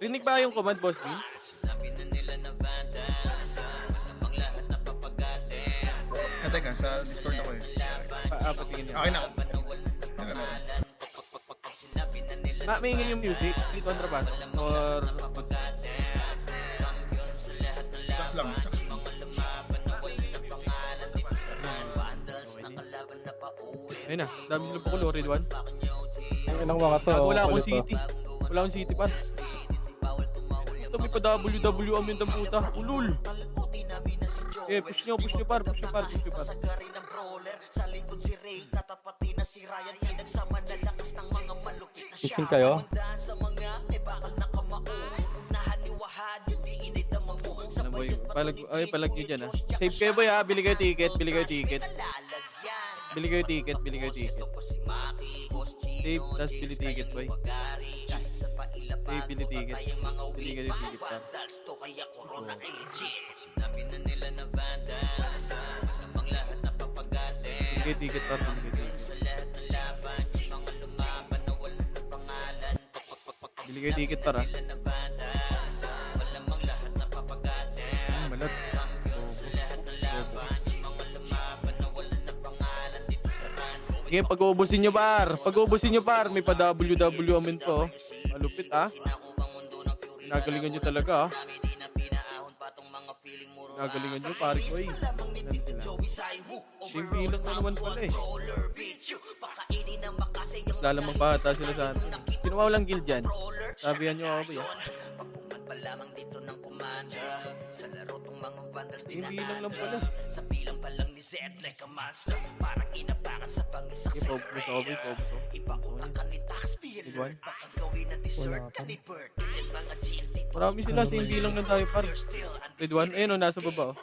Rinig ba yung command, boss din? Teka, sa Discord ako eh. Patingin yun. Okay na. Teka, meron. Maingin yung music, dito kontrabas. Or... Stop lang. Ayun na, dami nila pa color, Red One. Ang inang mga to. Wala akong kulit to. city. Wala akong city pa. Ito may pa WWM yung damputa. Ulul! Eh, push nyo par. Fishing kayo? Ano boy? Palag nyo dyan ha. Save kayo boy ha, bili kayo ticket. Save, tas bili ticket boy. Save, bili ticket. Bili kayo ticket pa. Bili kayo ticket pa, bili kayo ticket pa ha. Malat. Sige, pag-uubusin nyo par. May pa WW amin to. Malupit ah. Nagalingan nyo talaga ah. Nagalingan nyo pare ko eh. Yung bilang na naman pala eh. Lalamang pahata sila sa atin. Kinuha walang guild dyan. Sabihan nyo ako ba yan? Yung bilang lang pala. Pobo. Iguan. Marami sila sa yung bilang ng tayo par. Red One, ayun o, nasa baba o.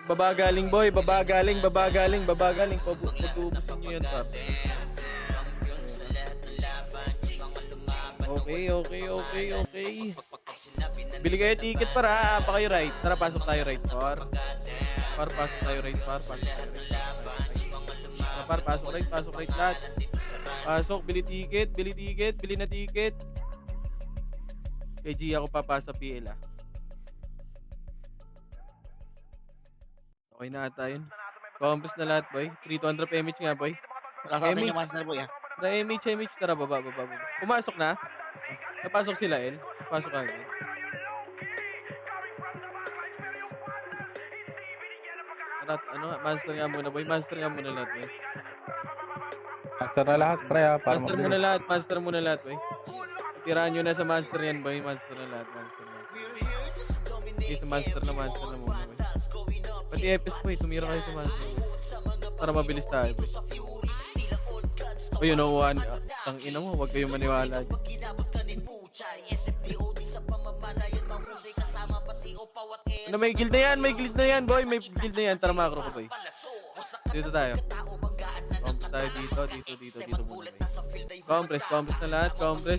Babagaling boy, babagaling. Pag-uubusin nyo yan par. Okay. Bili kayo ticket para pa kayo right. Tara, pasok tayo right par. Pasok tayo right. Par, pasok right lahat. Pasok, bili na ticket. Kay G ako papasa PL ah. Okay na ata yun. Compass na lahat boy. 300 MH nga boy. Nakasatin yung monster boy ah. MH, tara baba. Pumasok na? Napasok sila El? Pasok ka agad. Master nga muna lahat boy. Master na lahat, pre ha. Master muna lahat boy. Tirahan nyo na sa master yan boy. Master na lahat. Okay, sa master na muna boy. Pati FS boy, tumira kayo sa master boy. Para mabilis tayo boy. O yun o, tang ina mo, huwag kayong maniwala dyan. Ano, may guild na yan boy, tara macro ko boy. Dito tayo. Compress tayo dito muna boy. Compress na lahat, boy,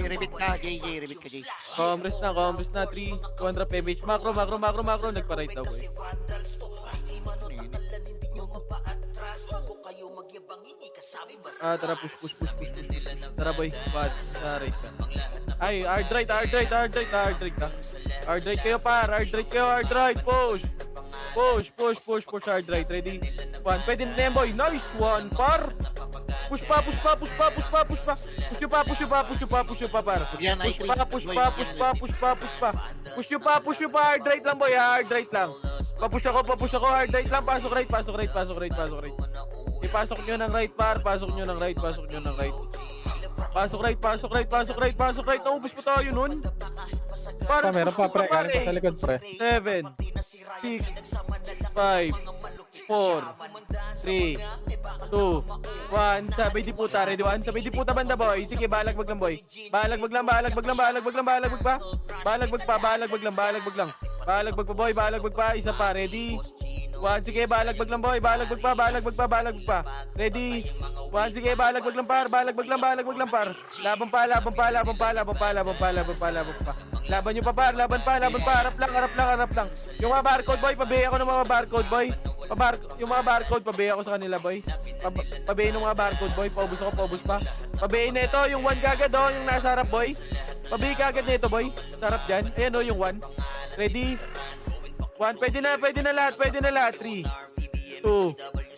Repeat ka, JJ. compress na, 200 PMH, macro, nagpa-right daw boy. Tara, push. Tara boy, bad, sa right ka. Ay, hard right ka. Hard right kayo par, push, hard right, ready? One, pwede na yan boy, nice one par. Push pa. Push nyo pa par. Push pa, hard right lang boy, hard right lang. Papush ako, hard right lang, pasok right. Ipasok nyo ng right par, pasok nyo ng right. Pasok right. Naubos pa tayo nun. Para, Meron pa pre, pare. sa likod pre. 7, 6, 5, 4, 3, 2, 1. Sabay di puta, ready one. Sabay di puta banda boy. Sige, balagbag lang boy. Balagbag pa. Balagbag pa boy, isa pa, ready? One, sige, balagbag lang boy, balagbag pa. Ready? One, sige, balagbag lang par. Laban pa. Laban nyo pa par, harap lang. Yung mga barcode boy, pabihay ako ng mga barcode boy. Yung mga barcode, pabay ako sa kanila, boy. Pabay ng mga barcode, boy. Paubos ako, paubos pa. Pabay na ito, yung 1 kagad, oh, yung nasa harap, boy. Pabay kagad na ito, boy. Sarap dyan. Ayan, oh, yung 1. Ready? 1, pwede na lahat. 3, 2,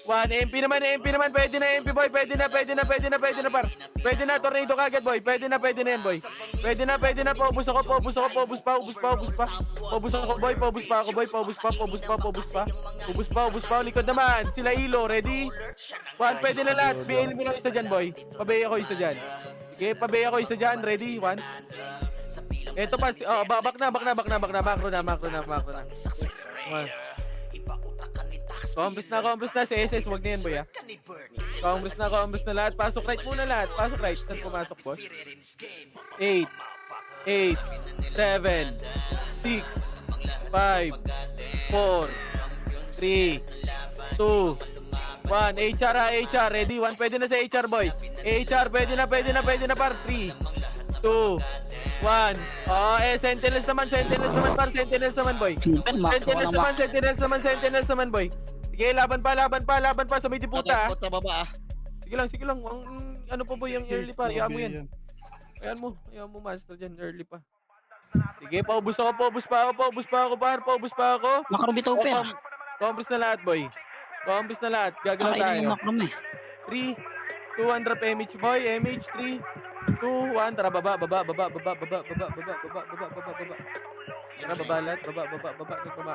1. MP naman, pwede na, MP, boy. Pwede na, par. Pwede na, tornado kagad, boy. Pwede na yan, boy. Pwede na, paubos pa. Paubos ako, boy. Paubos pa. Likod naman, sila Ilo, ready? 1, pwede na lahat. BL mo lang isa dyan, boy. Pabay ako isa dyan. Okay, pabay ako isa dyan, ready? 1. Ito pa, bak na. Macro na. 1. Compress na si SS, wag na yan, boy, ha? Compress na lahat. Pasok right muna lahat. Saan pumasok, boss? 8, 7, 6, 5, 4, 3, 2, 1. HR, ready? 1, pwede na sa HR, boy. HR, pwede na, par. 3, 2, 1. Sentinels naman, par. Sentinels naman, boy. Sentinels naman, boy. Sige, laban pa sa may diputa, ha? Puta baba ah. Sige lang. Ano pa, boy, yung early pa. Hayaan mo yan. Hayaan mo, master dyan. Early pa. Sige, paubos pa ako, par. Macro bitaw pa. Compress na lahat, boy. Gagalaw tayo. 3, 2, 1, drop MH, boy. MH, 3, 2, 1. Tara, baba. Tara, baba lahat. Baba.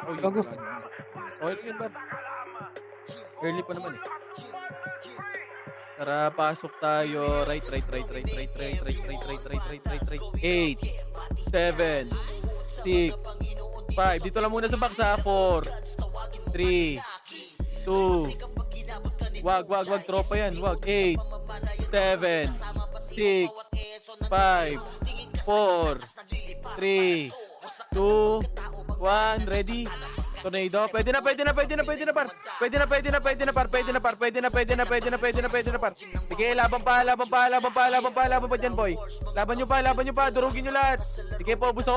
Oh, yun. Okay, yun, par. Early pa naman, eh. Tara, pasok tayo. Right. 8, 7, 6, 5. Dito lang muna sa box, ha. 4, 3, 2. Wag. Tropa yan. Wag. 8, 7, 6, 5, 4, 3, 2, 1. Ready? Tornado. Pwede na, par. Par. Sige, laban pa dyan, boy. Laban nyo pa. Durugin nyo lahat. Sige, paubos pa.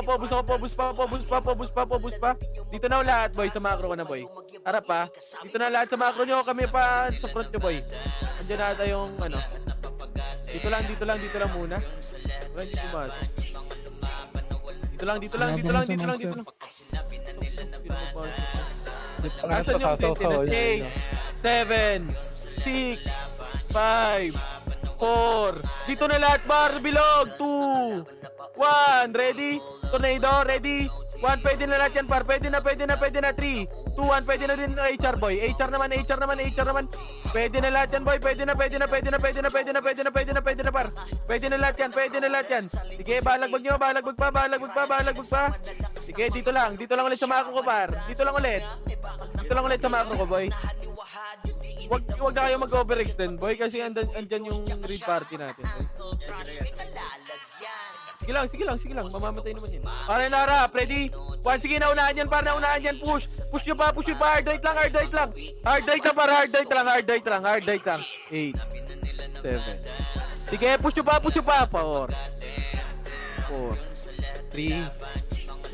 Dito na lahat, boy. Sa macro ka na, boy. Harap, pa. Dito na lahat sa macro nyo. Kami pa sa front nyo, boy. Andiyan na yung, ano. Dito lang muna. Wala, hindi pumasok. Dito lang. Nasaan yung sentinel? 8, 7, 6, 5, 4. Dito na lahat, bar, bilog. 2, 1. Ready? Tornado, ready? 1, pwede na lahat yan, par. Pwede na. 3, 2, 1. Pwede na din HR, boy. HR naman. Pwede na lahat yan, boy. Pwede na, par. Pwede na lahat yan. Sige, balagbag pa. Sige, dito lang ulit sa macro ko, par. Dito lang ulit sa macro ko, boy. Wag na kayo mag-overextend, boy, kasi andyan yung read party natin, boy. Sige lang. Mamamatay naman yun. Pare na harap. Ready? 1, sige, naunahan yan, par. Push nyo pa. Hard right lang. Hard right lang. 8, 7. Sige, push nyo pa. 4, 3,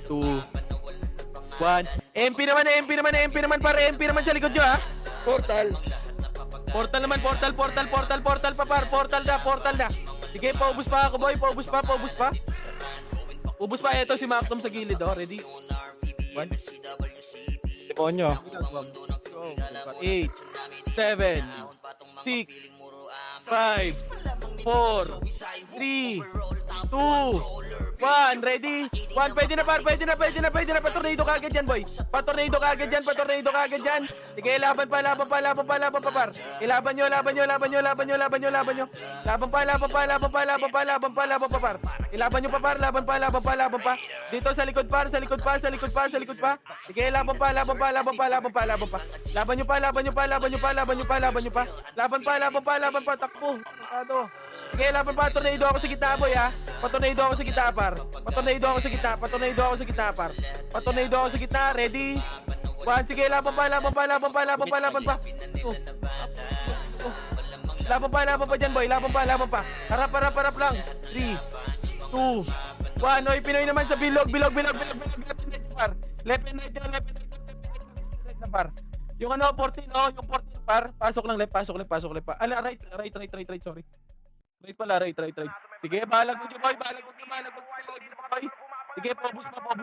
2, 1. MP naman, par. MP naman sa likod nyo, ha? Portal naman. Portal pa, par. Portal na. Sige, paubos pa ako, boy. Paubos pa. Ito si Mactom sa gilid, oh. Ready? 1. Demonyo. 8, 7, 6, 5, 4, 3, 2, 1. Ready? 1, pwede na, par. Patornado kagad yan, boy. Patornado kagad yan. Sige, laban pa, par. Ilaban nyo, par. Ilaban nyo pa, par. Dito sa likod, par. Sige, laban pa. Laban nyo pa. Takbo. Sige, laban pa. Tornado ako sa gitna, boy, ha. Patornado ako sa gitna, par. Ready? 1, sige, laban pa. Laban pa dyan, boy. Harap lang. 3, 2, 1. Oy, Pinoy naman sa bilog. Par. Left and right na, par. Yung ano, 14, oh, yung 14 par. Pasok lang left, pasok left pa. Ala, right, sorry. Right pala, right. Sige, balag mo dyan, boy. Balag mo, boy. Sige, paubos pa ako.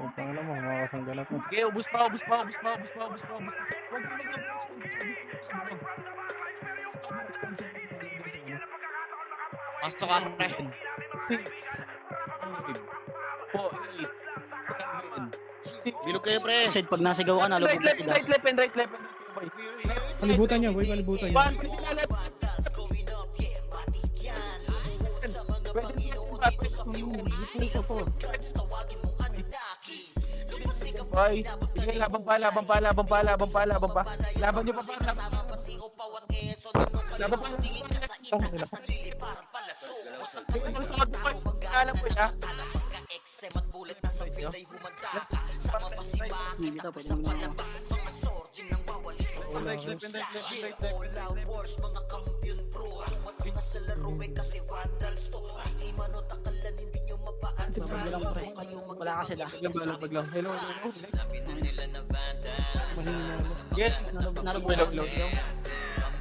Putang ina mo, makakasangga na to. Sige, ubos pa. Huwag mo mag-extend sa bilog. Pasok ka, pre. 6, 5, 4, 8, 7, 6. Bilog kayo, pre. Kasi pag nasigaw ka, nalubog na sila. Right, left, boy. Palibutan niyo, boy, palibutan niyo. One, pwede na left. Dito po. Boy, sige, laban pa. Laban nyo pa. Laban pa. Sige, ang sakot mo, boy. Alam ko ya. Dito, pwede naman ako. Wala lang, pre. Wala ka sila. Baglang. Hello. Yes. Nalubog na.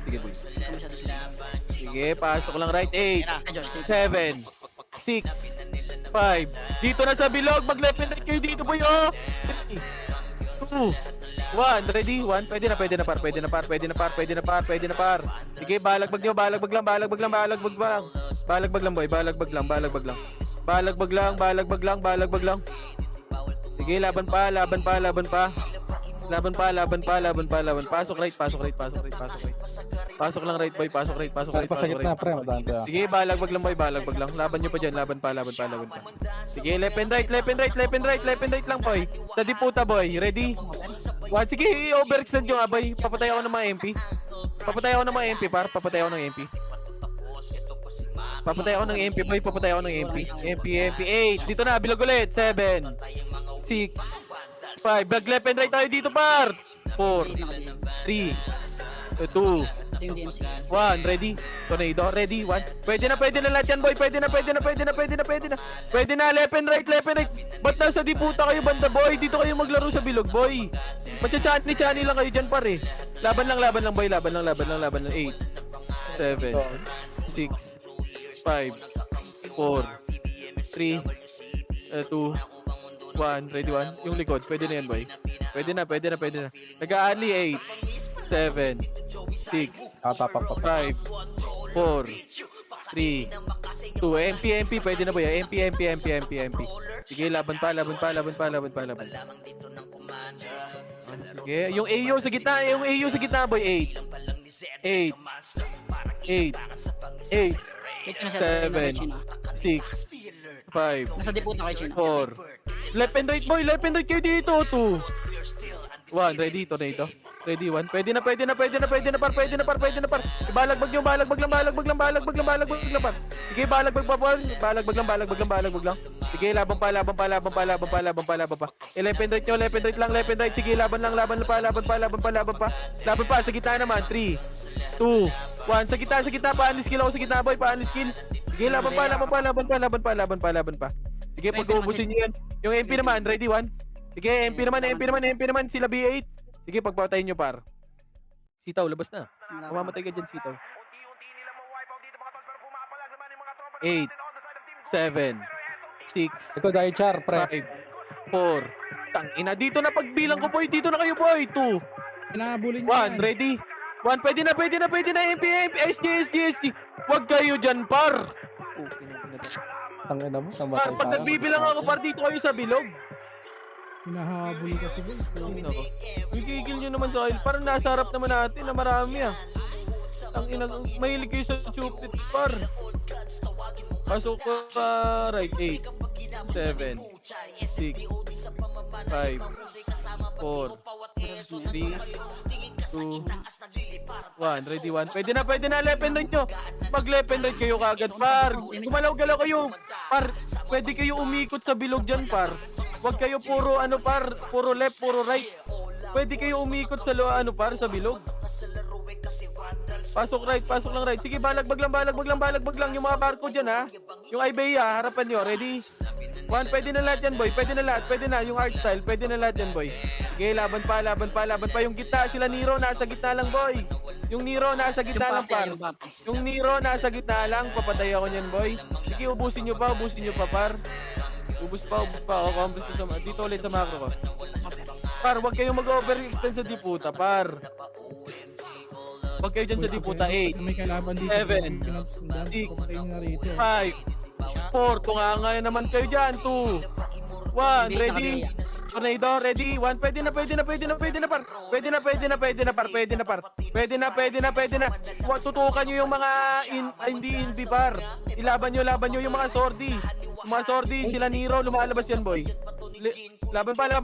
Sige, boy. Hindi masyado sila. Sige, pasok lang right. 8, Ay, Josh, dito. 7, 6, 5. Dito na sa bilog. Mag-left and right kayo dito, boy, oh. 3, 2, 1. Ready? 1. Pwede na par. Sige, balagbag nyo. Balagbag lang, boy. Balagbag lang. Sige, laban pa. Pasok right. Pasok lang right, boy. Pasok right. Pa sa gitna, pre, madanda. Sige, balagbag lang, boy. Laban nyo pa dyan. Laban pa. Sige, left and right lang, boy. Sa diputa, boy. Ready? 1. Sige, overextend nyo nga, boy. Papatay ako ng mga MP. Par. Papatay ako ng MP, boy. MP. 8. Dito na, bilog ulit. 7, 6, 5. Bag left and right tayo dito, par. 4, 3, 2, Ito yung DMC. 1, ready? Tornado, ready? 1. Pwede na lahat yan, boy. Pwede na. Pwede na, left and right. Ba't nasa diputa kayo, banda, boy? Dito kayo maglaro sa bilog, boy. Matcha-chani lang kayo dyan, pare. Laban lang, boy. Laban lang. 8, 7, 6, 5, 4, 3, 2, 1. Ready, 1. Yung likod, pwede na yan, boy. Pwede na. Nag-aali, 8, 7, 6, 5, 4, 3, 2. MP. Pwede na, boy. MP. Sige, laban pa. Sige, yung AO sa gitna, boy. 8, 8, Ito na sila. 7, 6, 5, Nasa diputa kayo, Chino. 4. Left and right, boy. Left and right kayo dito. 2, 1. Ready? Tornado. Ready? 1. Pwede na, par. Balagbag nyo. Balagbag lang, par. Sige, balagbag lang. Sige, laban pa. Left and right nyo. Left and right. Sige, laban pa. Sa gitna naman. 3, 2, 1. Sa gitna. Paan skill ako sa gitna, boy. Sige, laban pa. Sige, pag-uubusin nyo yan. Yung MP naman, ready? 1. Sige, MP naman. Sila B8. Sige, pagpatayin nyo, par. Sitaw, labas na. Mamamatay ka dyan, sitaw. 8, 7, 6, Ikaw, dahil char, pre. 5, 4. Tangina, dito na pagbilang ko, boy. Dito na kayo, boy. 2, Pinabulin niyo 1. Ready? 1. Pwede na. MP. SG. Huwag kayo dyan, par. Tangina mo, Par, namatay pag nagbibilang ako, par, dito kayo sa bilog. Hinahabol kasi, boy. Ang gigil nyo naman sa akin. Parang nasa harap naman natin na marami, ah. Mahilig kayo sa stupid, par. Pasok ko sa right. 8, 7, 6, 5, 4, 3, 2, 1. Ready? 1. Pwede na. Left and right nyo. Pag left and right kayo kagad, par. Gumalaw-galaw kayo. Par, pwede kayo umikot sa bilog dyan, par. Huwag kayo puro puro left, puro right. Pwede kayo umikot sa par, sa bilog. Pasok lang right. Sige, balagbag lang yung mga barko dyan, ha. Yung Ibea, harapan nyo. Ready? 1. Pwede na lahat yan, boy. Pwede na. Yung art style, pwede na lahat yan, boy. Sige, laban pa, laban pa, laban pa. Yung gitna, sila Nero, nasa gitna lang, boy. Yung Nero, nasa Yung gitna lang, papi, par. yung papi. Yung Nero, nasa gitna lang. Papatay ako niyan, boy. Sige, ubusin nyo pa, par. Ubus pa, O, compres ko sa... Dito ulit sa macro ko. Par, huwag kayong mag-overextend sa diputa, par. Huwag kayo dyan sa diputa. 8, May kalaban dito. 7, Six. Patay na rito. 5, 4, tunganga naman kayo dyan. 2, 1, ready? Tornado, ready? 1, pwede na, par. Pwede na. Tutukan nyo yung mga hindi inbi, par. Laban nyo yung mga sordi. Yung mga sordi, sila Nero, lumalabas yan, boy. Laban pa nyo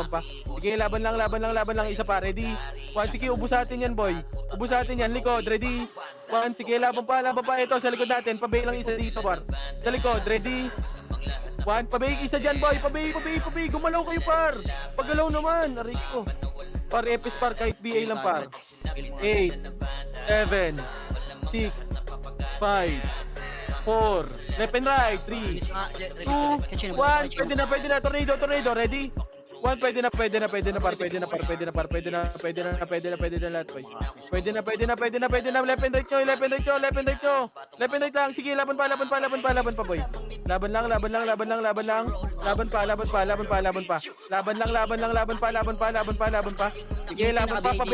pa. Sige, laban lang, isa pa, ready? 1, sige, ubusatin yan, boy. Ubusatin yan, likod, ready? 1, sige, laban pa. Ito, sa likod natin, pabay lang isa dito, par. Sa likod, ready? 1, pabay isa dyan, boy. Pabay. Gumalaw kayo, par. Paggalaw naman, aray ko. Par, epis, par, kahit BA lang, par. 8, 7, 6, 5, 4, left and right, 3, 2, 1, pwede na, tornado, ready? 1, pwede na, par, pwede na lahat, boy. Pwede na, left and right nyo, lang, sige, laban pa, boy. Laban lang, sige, laban pa,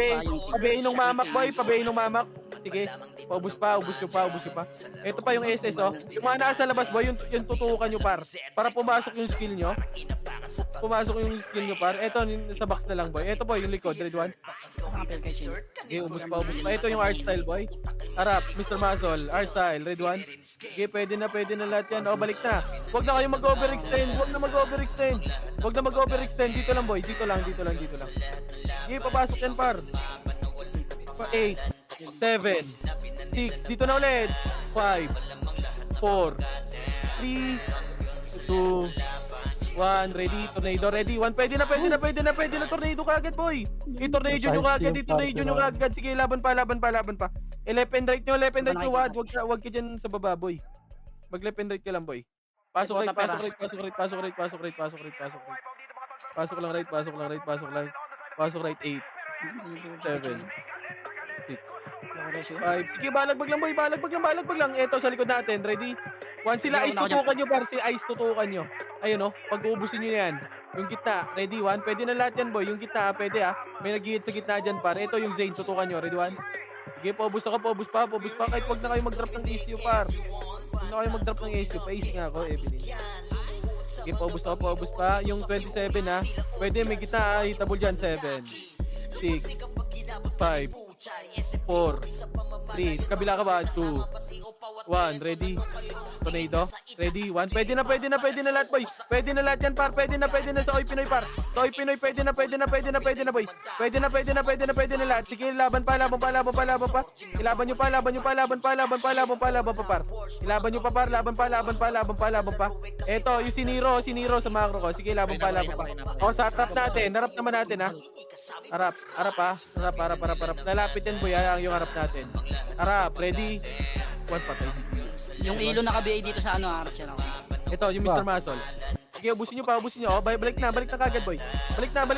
pabay nung mamak, boy, sige, ubus nyo pa. Ito pa yung SS, oh. Yung mga nasa labas, boy, yung tutukan nyo, par. Para pumasok yung skill nyo. Par. Ito, sa box na lang, boy. Ito, boy, yung likod, red 1. Sige, ubus pa. Ito yung art style, boy. Harap, Mr. Muscle, art style, red 1. Sige, pwede na lahat yan. O, balik na. Huwag na kayong mag-overextend. Dito lang, boy. Dito lang. Sige, papasok yan, par. 8, 7, 6, dito na ulit. 5, 4, 3, 2, 1, ready, tornado, ready. 1, pwede na, tornado kagad, boy. I-tornado nyo kagad, sige, laban pa. Left and right nyo, wag ka dyan sa baba, boy. Mag-left and right ka lang, boy. Pasok right. Pasok right, 8, 7, 6, 5. Sige, balagbag lang. Eto, sa likod natin. Ready? 1, sila ice tutukan nyo, par. Ayun, oh. Pag-uubusin nyo yan. Yung gitna. Ready? 1. Pwede na lahat yan, boy. Yung gitna, pwede, ah. May nag-hit sa gitna dyan, par. Ito yung Zane. Tutukan nyo. Ready? 1. Sige, paubos pa. Kahit wag na kayo mag-drop ng issue, par. Pa-issue nga ako, Evelyn. Sige, paubos pa. Yung 27, ha. Pwede, may gitna, hitabol dyan. 7, 6, 5, 4, 3, kabila ka ba? 2, 1, ready? Tornado, ready? 1, pwede na lahat, boy. Pwede na lahat yan, par. Pwede na sa Oy Pinoy, par. Sa Oy Pinoy, pwede na, boy. Pwede na lahat. Sige, laban pa. Ilaban nyo pa, par. Ilaban nyo pa, par. Laban pa. Eto, yung si Nero sa macro ko. Sige, laban pa. O, sa harap naman natin, ha. Harap, ha. Harap. Lalapit yan, boy, ha, yung harap natin. Harap, ready? 1, patay. Yung ilo naka-BA dito sa harap siya lang. Ito, yung Mr. Muscle. Sige, ubusin nyo. Oh, balik na kagad, boy. Balik na, par.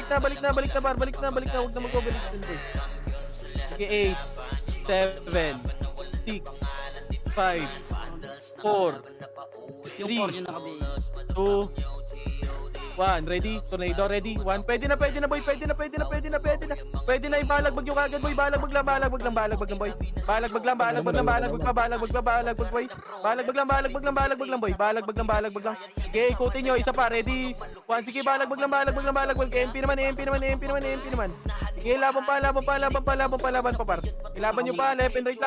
Balik na. Huwag na mag-overextend, boy. Sige, 8, 7, 6, 5, 4, Yung 3, 4 yung naka-BA. 2, 1, ready? Tornado, ready? 1, pwede na, boy. Pwede na, ibalagbag yung kagad, boy. Balagbag lang, boy. Balagbag lang, boy. Balagbag lang. Sige, ikutin nyo, isa pa, ready? 1, sige, balagbag lang. EMP naman. Sige, laban pa, par. Ilaban nyo pa, left and right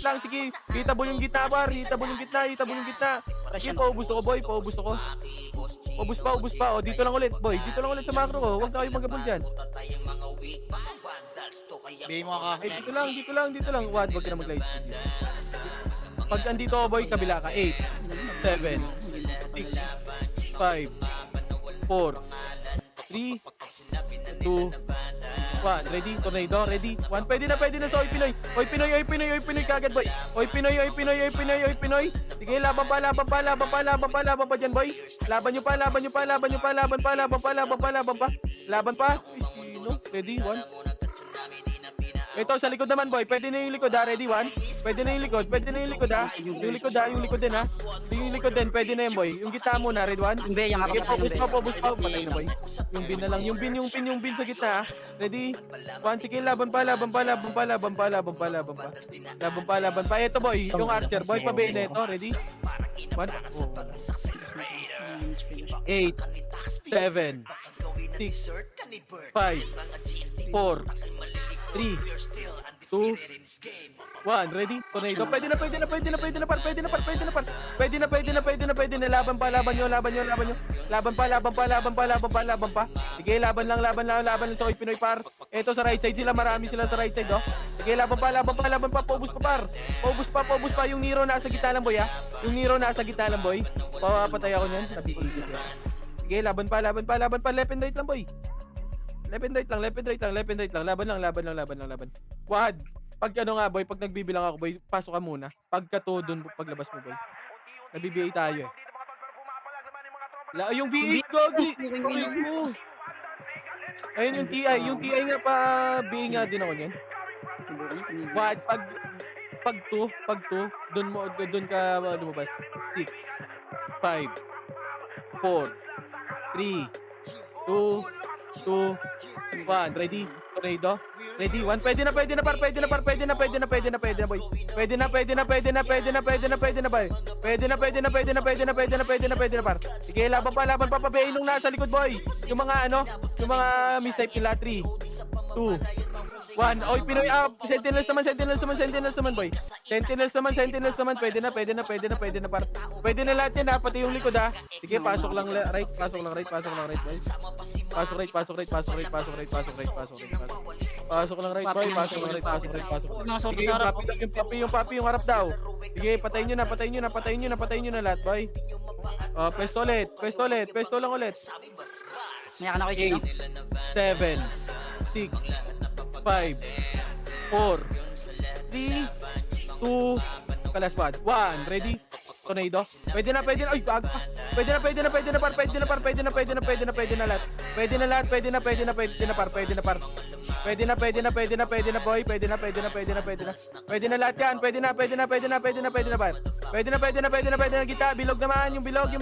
lang. Sige, hitable yung gitna, par. Hitable yung gitna. Sige, paubos ako, boy. Ubus pa. O, dito lang ulit, boy. Dito lang ulit sa macro, oh. Huwag na kayo mag-abol dyan. Bigay mo ka. Dito lang. Wag ka na mag-light. Pag andito, boy, kabila ka. 8, 7, 6, 5, 4, 3, 2, 1, ready? Tornado, ready? 1, pwede na sa Oy Pinoy. Oy Pinoy kagad boy. Oy Pinoy. Sige, laban pa dyan boy. Laban nyo pa. Laban pa. Sino? Ready? 1. Ito sa likod naman boy, pwede na yung likod ha, ready 1? Pwede na yung likod ha. Yung likod din ha. Yung likod din, pwede na yan boy. Yung gitna muna, ready 1? Yung B, yung Okay, ako. focus pa, patay na boy. Yung bin na lang, yung bin sa gitna ha. Ready? 1, sige, laban pa. Ito boy, yung archer, boy, pabayin na ito, ready? 1, 8, 7, 6, 5, 4, 3, 2, 1, ready? Tornado. Pwede na par. Pwede na. Laban nyo. Laban pa. Sige, laban lang sa Oy Pinoy par. Ito sa right side sila, marami sila sa right side, oh. Sige, laban pa. Paubos pa. Yung Nero nasa gitna lang boy, ha. Papatay ako niyan. Nabiisip yan. Sige, laban pa. Left and right lang boy. Left and right lang. Laban lang. Wad. Pag ano nga boy, pag nagbibilang ako boy, pasok ka muna. Pagka to dun, paglabas mo boy. Nabibigay tayo eh. Yung V8 gogi. Ayun yung TI. Yung TI nga pa, BA nga din ako niyan. Wad, pag 2, dun ka lumabas. 6, 5, 4, 3, 2, 1, ready? Tornado? Ready? 1, pwede na par. Pwede na boy. Pwede na boy. Par. Sige, laban pa. Pabayin nung nasa likod boy. Yung mga mistype nila. 3, 2, 1. Oy, Pinoy Sentinels naman boy. Sentinels naman. Pwede na par. Pwede na lahat yan ha, pati yung likod ha. Sige, pasok lang right boy. Pasok right. Pasok lang right boy. Sige, yung papi yung harap daw. Sige, patayin nyo na lahat boy. Pwesto lang ulit. Maya ka na kay Chino. 8, 7, 6, 5, 4, 3, 2, last one. 1, ready? Tornado. Pwede na. Ay, gag. Pwede na par. Pwede na lahat. Pwede na par. Pwede na boy. Pwede na lahat yan. Pwede na par. Pwede na kita. Bilog naman. Yung bilog.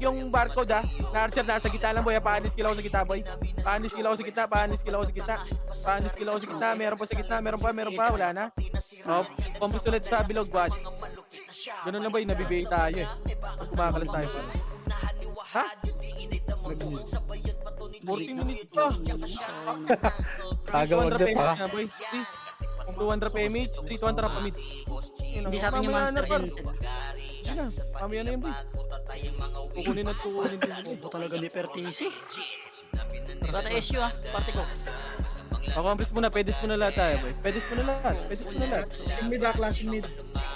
Yung barcode ha. Na archer nasa gitna lang boy. Paanis kila ako sa gitna boy. Paanis kila ako sa gitna. Meron pa. Wala na. Pambus ulit sa bilog bad. Ganun lang boy. Nabibigay tayo eh. Pag kumakalas tayo pa. Ha? 40 minutes pa. Taga magdip ha. 200 PMH, 300 PMH. Hindi sa atin yung monster yun sila. Sige na, mamaya na yun boy. Kukunin din yun. Ito talaga ni Pertisi. Rata SU ah, party ko. Pakumpres muna, pedes muna lahat tayo boy. Pedes muna lahat. Flashing mid, flashing mid.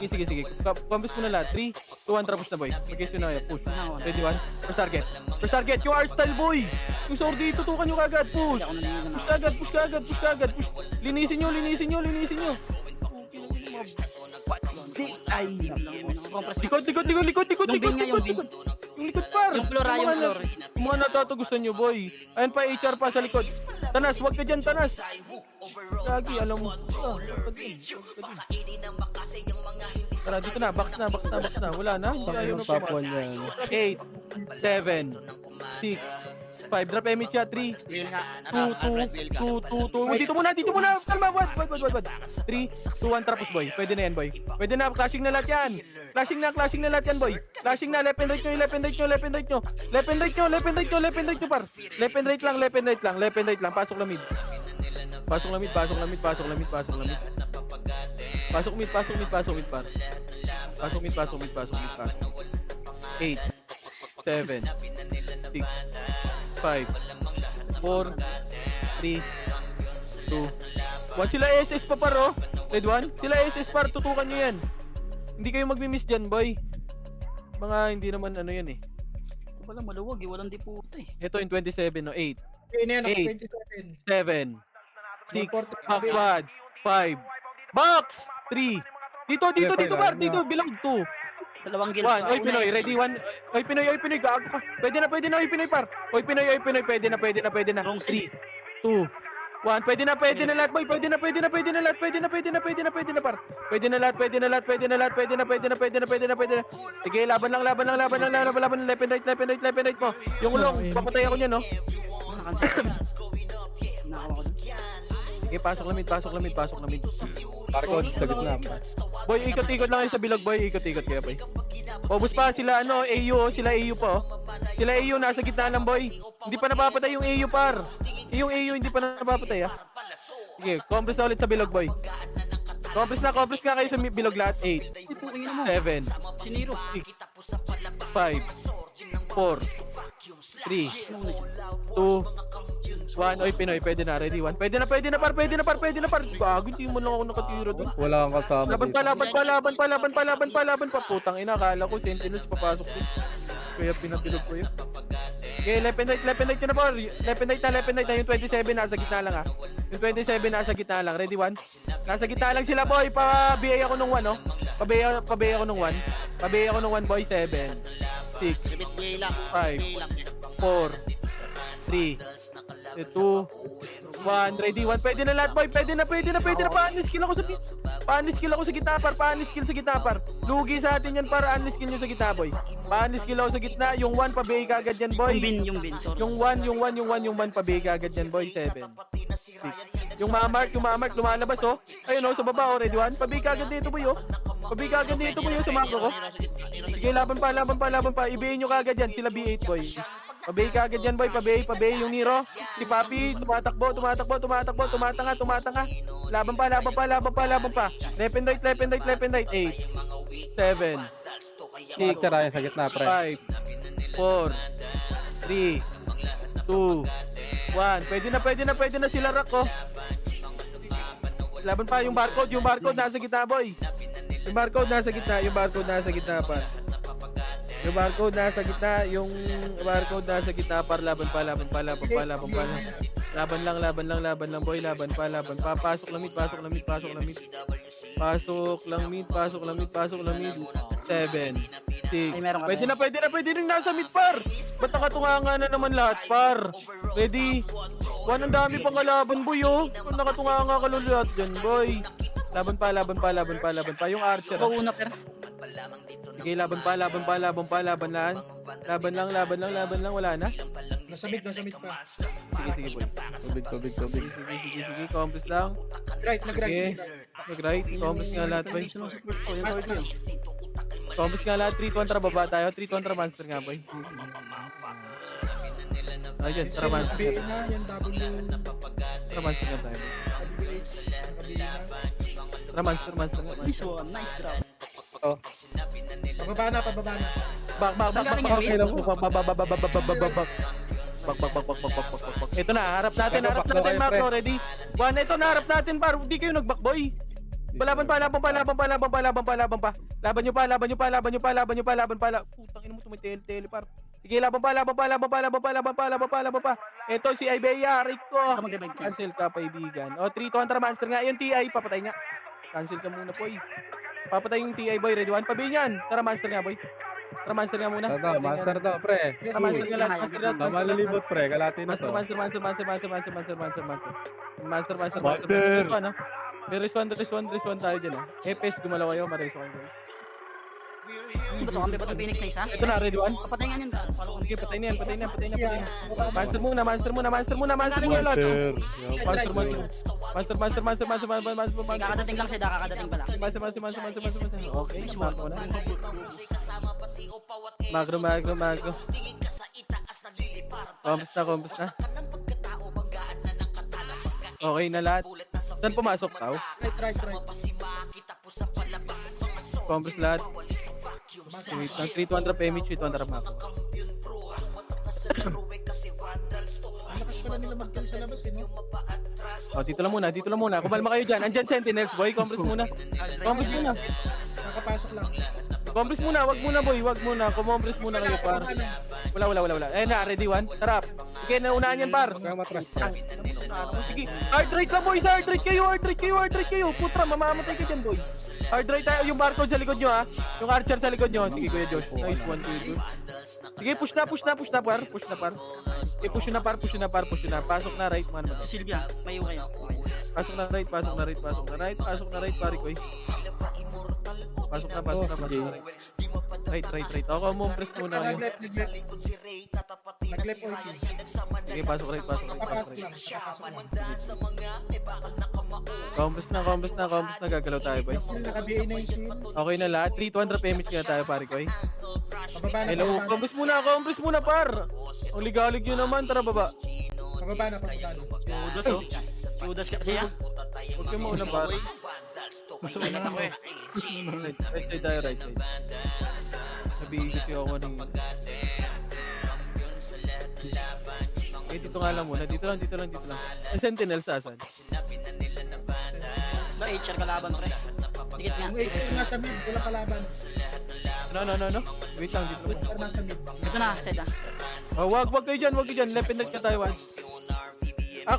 Sige. Pakumpres muna lahat. 3, 2, 1, tapos na boy. Mag-guess yun na yun. Push. Ready 1. First target. Yung art style boy. Yung sword dito, tukan nyo kagad. Push. Push kagad. Linisin nyo. Ay. Likod. Yung bin. Yung likod par. Yung floor. Yung mga natatagusan nyo boy. Ayun pa, HR pa sa likod. Tanas, wag ka dyan, Tanas. Gagi, alam mo. Tara, dito na. Box na. Wala na. Hindi ayaw na Top pa. 1 yan. 8, 7, 6, 5. Drop image siya. 3, 2. Dito muna. Kalma, wad. 3, 2, 1, tapos boy. Pwede na yan, boy. Pwede na. Clashing na lahat yan. Clashing na lahat yan, boy. Left and right nyo. Par. Left and right lang. Pasok lang mid. Pasok mid, par. Pasok mid, par. 8, 7, 6, 5, 4, 3, 2, 1. Sila SS pa paro. Red 1. Sila SS par. Tutukan nyo yan. Hindi kayo magmi-miss dyan, boy. Mga hindi naman ano yan eh. Ito pala maluwag eh, walang diputa eh. Ito yung 27, no? 8, Okay na yan, Eight. 27. 7, 6, 140. box 1, 5, box 3. Dito, Bar, dito, bilang 2. Dalawang guild 1, pa. oy Pinoy, ready 1. Oy Pinoy, gago ka. Pwede na, oy Pinoy par. Oy Pinoy, pwede na. 3, 2, 1. Pwede na lahat, boy. Pwede na lahat. Pwede na par. Pwede na lahat. Sige, laban lang. Left and right mo. Yung long, papatay ako niyan, no. Nakansel. Nakawa ko dun. Sige, pasok lamid. Barcode sa gitna. Boy, ikot-ikot lang kayo sa bilog, boy. Ikot-ikot kayo, boy. Obus pa sila, AU, sila AU pa, oh. Sila AU, nasa gitna lang, boy. Hindi pa napapatay yung AU, par. Yung AU, hindi pa napapatay, ah. Sige, compress na ulit sa bilog, boy. Compress nga kayo sa bilog lahat. 8, 7, Si Nero. 5, 4, 3, 2, 1. Oy, Pinoy, pwede na. Ready, 1. Pwede na, par. Gago, hindi mo lang ako nakatira doon. Wala kang kasama Laban pa. Putang ina, akala ko Sentinels papasok din. Kaya pinabilog ko yun. Okay, left and right yun na po. Left and right na. Yung 27 nasa gitna lang, ah. Yung 27 nasa gitna lang. Ready, 1. Nasa gitna lang sila, boy. Pa-BA ako nung 1, no? Pa-BA ako nung 1, boy. 7, 6, Rebit BA lang. 5, BA lang. 4, 3, 2, 1. Ready, 1. Pwede na lahat, boy. Pwede na. Pa-unskill ako sa gitna, par. Lugi sa atin yan, para unskill nyo sa gitna, boy. Pa-unskill ako sa gitna. Yung 1, pabigay ka agad yan, boy. Yung bin, sorry. Yung 1, pabigay ka agad yan, boy. 7, 6. Yung ma-mark, lumalabas, oh. Ayun, oh, sa baba, oh. Ready, 1. Pabigay ka agad dito, boy, oh. Sa macro ko. Sige, laban pa. Ibihin nyo ka agad yan, sila B8, boy. Pabay ka agad yan, boy. Pabay yung Nero. Si Papi, tumatakbo. Tumatanga. Laban pa. Left and right. 8, 7, 6, Tira yan sa gitna, pre. 5, 4, 3, 2, 1. Pwede na sila rock, oh. Laban pa yung barcode nasa gitna, boy. Yung barcode nasa gitna pa. Yung barcode nasa gitna, par. Laban pa. Laban lang, boy. Laban pa. Pasok lang mid. 7, 6. Ay, meron ka Pwede rin nasa mid, par. Ba't nakatunganga na naman lahat, par? Ready? Ang dami pang kalaban, boy, oh. Nakatunganga ka lahat dyan, boy. Laban pa. Yung Archer. Ikaw una, per. Sige, laban lang, wala na. Nasa mid pa. Sige, boy. Tubig. Sige, compress lang. Right, Sige, mag-right. Compress nga lahat, boy. Compress nga lahat. 3 contra baba tayo. 3 contra monster nga, boy. Ayun, tara monster. BA na, yan W. Tara monster nga tayo. WH, nakabili na. Tara monster nga. Nice one, nice drop. Pababa na. Bak. Ito na, harap natin, Marco, ready? 1, ito na, harap natin, par. Hindi kayo nag-back, boy. Laban pa. Laban nyo pa. Putang ina mo, tumitele, par. Sige, laban pa. Ito si Ibeya, Rico. Cancel ka, kaibigan. O, 3 contra monster nga. Yung TI, papatay nga. Cancel ka muna, boy. Papatay yung TI, boy. Ready, 1. Pabi yan. Tara, monster nga, boy. Tara, monster nga muna. Master to, pre. Tara, monster nga lahat. Malilibot, pre. Kalati na to. Master. May respawn tayo dyan, ah. FPS, gumalaw kayo, ma-respawn kayo. Ba't ang Phoenix na isa? Ito na, ready, 1. Papatay nga yan. Okay, patay na yan. Yeah. Monster muna lahat. Monster. Kakadating lang siya, kakadating pa lang. Okay, smart mo na. Magro. Compass na. Okay na lahat. Saan pumasok tao? Right. Compass lahat. Wait, ng 3-200 PMH, 3-200 map. Lakas pala nila mag-kill sa labas, eh, no? Oh, dito lang muna. Kumalma kayo dyan. Andyan Sentinels, boy. Compress muna. Nakapasok lang. Compress muna. Wag muna, boy. Compress muna kayo, par. Wala. Eh na, ready, 1. Tara. Sige, naunahan yan, par. Huwag kang matras. Sige, hard rate lang, boys. Hard rate kayo, hard rate kayo, hard rate kayo. Putra, mamamatay ka dyan, boy. Hard rate tayo. Yung barcode sa likod nyo, ha. Yung archer sa likod nyo. Sige, Kuya Josh. Nice one, Kuya Josh. Sige, push na, par. Push na, par. Okay, push na, par. Push na, par. Push na. Pasok na, right, man. Silvia, mayo kayo. Pasok na, right. Pasok na, right. Pasok na, right. Pasok na, right, pare, Koy. Pasok na, pasok na, pasok na. Right. Ako, mumpress muna kayo. Nag-left OP. Sige, pasok, right. Pasok, right. Pasok, Papasok right. lang. Papasok lang. Compres na, gagalaw tayo, boy. Naka-BA na yung shield. Okay na lahat. 3,200 PMH kaya tayo, pare, Koy. Pababa na. Hello, compres muna, par. Ang ligalig nyo naman, tara baba. Pababa na. Judas oh. Judas kasi yan. Huwag kayo maulang, par. Ay, nata ko eh. Right side tayo, right side. Sabihin kasi ako ng... Eh, dito nga lang muna. Dito lang. Ang sentinel sa asan? Ba, HR kalaban pre. Dikit nga. Yung 8 nasa mid. Walang kalaban. No. Wait lang, dito lang. 8 nasa mid. Ito na, side ah. Oh, wag kayo dyan. Left and right ka tayo, one.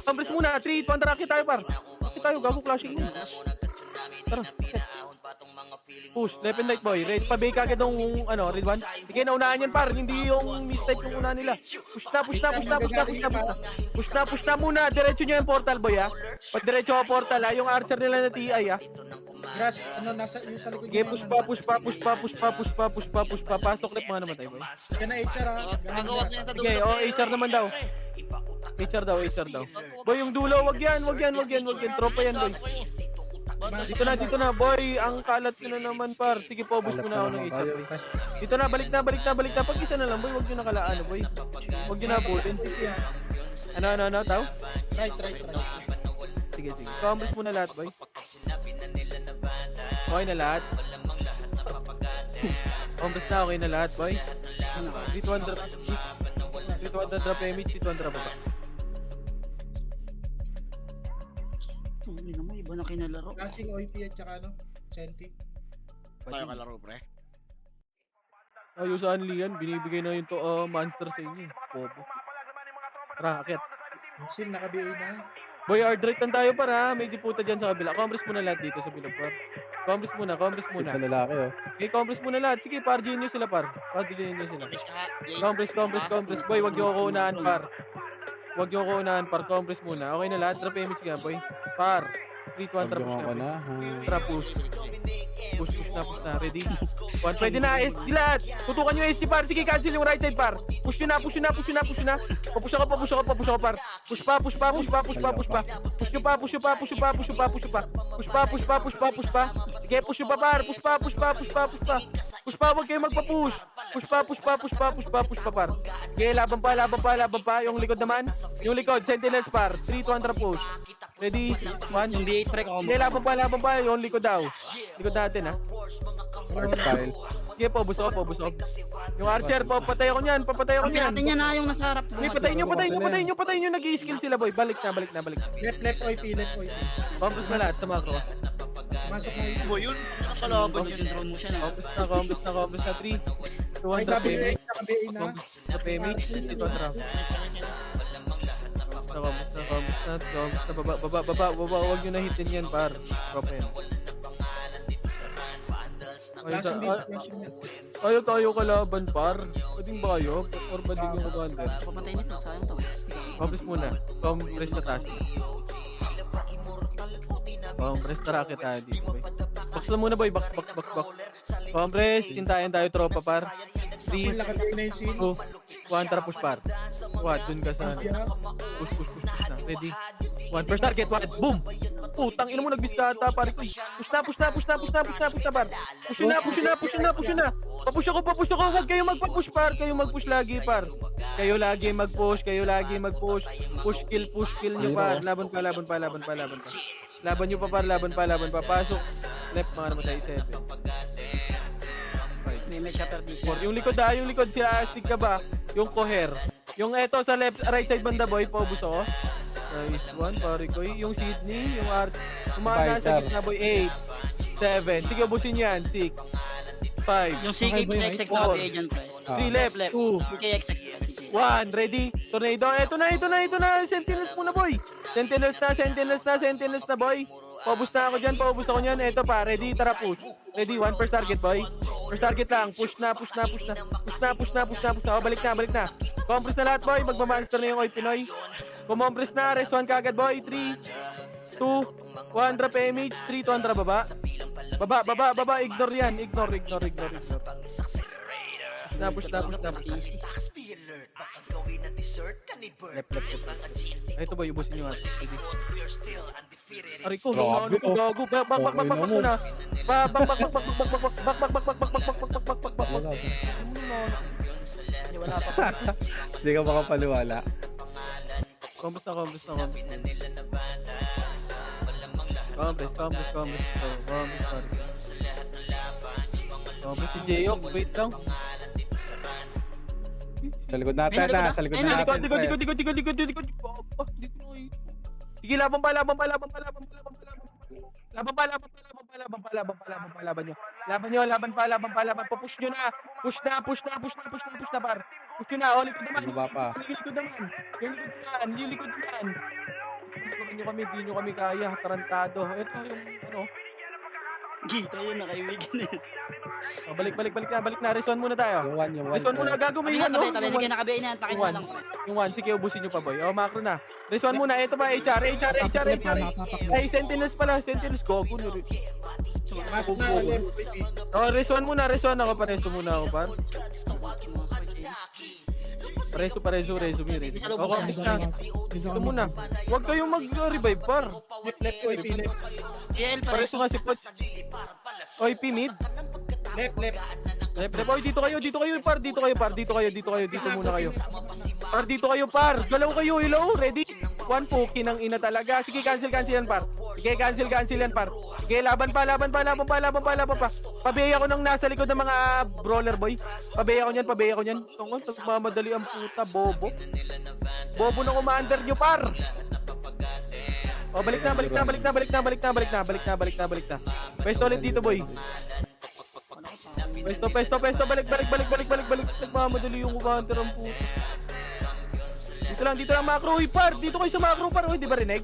Compres muna. 3, 200 rocket tayo, par. Rocket tayo, gago clashing mo. Tara. Push, left and right, boy. Ready, pabay ka agad ng, red one. Sige, naunahan yan, par. Hindi yung mistype yung una nila. Push na muna. Diretso nyo yung portal, boy, ha. Pag diretso ka portal, ha. Yung archer nila na TI, ha. Grass, nasa yung sa likod Sige, niya, push pa. Pasok left mga namatay, boy. Yan na HR ha. Ganun grass. Sige, HR naman daw. HR daw. Boy, yung dulo, wag yan. Tropa yan, boy. Dito na, boy. Ang kalat ko na naman, par. Sige, paubos mo na ako ng isa, boy. Dito na, balik na. Pag isa na lang, boy. Wag nyo nakalaan, boy. Wag nyo nabulin. Ano, tao? Right. Sige. Compres mo na lahat, boy. Okay na lahat. Compres na, okay na lahat, boy. 3,200 drop image, 3,200 baba. Hindi naman, iba na kinalaro. Flashing OP at saka Senti. Tayo kalaro, pre. Ayusan yan, binibigay na yung monster sa inyo. Bobo. Tara, akit. Seal, naka-BA na. Boy, hard rate lang tayo para. May diputa dyan sa kabila. Compres muna lahat dito sa bilog, par. Compres muna. Ito lalaki, oh. Okay, compres muna lahat. Sige, par, genius sila, par. Par, genius sila. Compres. Boy, wag nyo ko unahan, par. Compres muna. Okay na lahat. Drop image ka, boy. Par. 3,200 Pagdungan ko na. Tara, push na. Ready? One, pwede na, ST lahat. Tutukan nyo ST, par. Sige, cancel yung right side, par. Push nyo na. Papush ako, par. Push pa. Push pa. Sige, push nyo pa, par. Push pa. Huwag kayo magpa-push. Push pa, par. Sige, laban pa. Yung likod naman. Sentinels, par. 3,200 push. Ready? One. Yung B8 pre, combo. Sige, laban pa. Yung likod daw. Likod natin, ha. Hard style. Sige, paubos ako. Yung archer, papatay ako niyan. Ang natin yan na yung nasa harap. Hindi, patayin nyo. Nag-i-skill sila, boy. Balik na. Left OP. Compres na lahat sa macro. Masok na OP. Yun. Nasa laban yung drone mo siya na. Compres na 3. Ay, 200 WA, PMH. naka-BA na. Sa PMH. Dito ang trap. Compres na. Baba. Huwag nyo na hitin yan, par. Tropa yan. Flashing net. Ayaw tayo kalaban, par. Pwedeng ba kayo? Or ba din yung commander? Papatay nito, sayang to. Compres muna. Compres na taas. Compres na racket tayo dito, boy. Box na muna, boy. Box. Compres. Hintayin tayo, tropa, par. 3, Seal, naka-BA na yung seal. 2, 1, tara, push, par. Dun ka sa... Push na. Ready? 1, first target, 1. Boom! Putang ina mo, nagbista ata, pare ko. Push na, par. Push na. Papush ako. Huwag kayo magpa-push, par. Kayo mag-push lagi, par. Kayo lagi mag-push. Push kill nyo, par. Laban pa. Laban nyo pa, par. Pasok. Left, mga namatay, 7. May shopper this. Yung likod si Astig ka ba? Yung coher. Yung eto sa right side banda, boy, paubos ako. Nice one, pare ko. Yung Sydney, yung Art. Kumana sa gitna, boy. 8, 7. Sige, ubusin yan. 6, 5. Yung CK XX na ka-B agent pre. 3 left, 2. CK XX. 1, ready? Tornado. Ito na. Sentinels muna, boy. Sentinels na, boy. Paubos na ako dyan. Ito pa, ready? Tara, push. Ready? 1 first target, boy. First target lang. Push na. O, balik na. Compress na lahat, boy. Magmamonster na yung Oy Pinoy. Kumompress na. Res 1 kagad, boy. 3, 2, 1. Drop image. 3, 200. Baba. Ignore yan. Ignore. Push na. Left. Ito boy, ubusin nyo nga. Aray ko, Grabe, oh. gago. Back muna. Back. Wala pa. Hindi ka makapaliwala. Compress na. Compress si Jayok, wait lang. Sa likod natin Ayun, na. likod Sa likod na. natin. Likod. Sige, laban pa. Laban nyo. Push nyo na. Push na, par. Push nyo na. O, likod naman. Baba pa. Yung likod naman. Hindi nyo kami kaya. Tarantado. Ito yung, ano. Gita yun, nakaiwigan na. O, balik na. Reson muna tayo. Yung one. Reson muna. Gago, may Tabi ano. na kayo nakabiay na yan. Takin Yung na one. lang. Yung 1, sige, ubusin nyo pa, boy. O, macro na. Reson muna. Ito pa, HR. Ay, Sentinels pala. Sentinels. Gogo. Mas na, left, baby. Oh, reson muna. Ako, pareso muna ako, par. Pareso, reso. Bisa lubos Okay, yan. ito muna. Huwag kayong mag-revive, par. Left, OIP, left. PL pa rin. Pareso nga si Poch. OIP mid. Left. Left. Oy, dito kayo, par. Dito muna kayo. Par, dito kayo, par. Galaw kayo, hello, ready? 1 puki ng ina talaga. Sige, cancel yan, par. Sige, cancel yan, par. Sige, laban pa. Pabaya ko nang nasa likod ng mga brawler, boy. Pabaya ko niyan. Tungkol, mamadali ang puta, bobo. Bobo ng commander nyo, par. O, balik na. Pwesto ulit dito, boy. Pesto. Balik. Nagmamadali yung commander ang puta. Dito lang macro. Uy, par. Dito kayo sa macro, par. Uy, di ba rinig?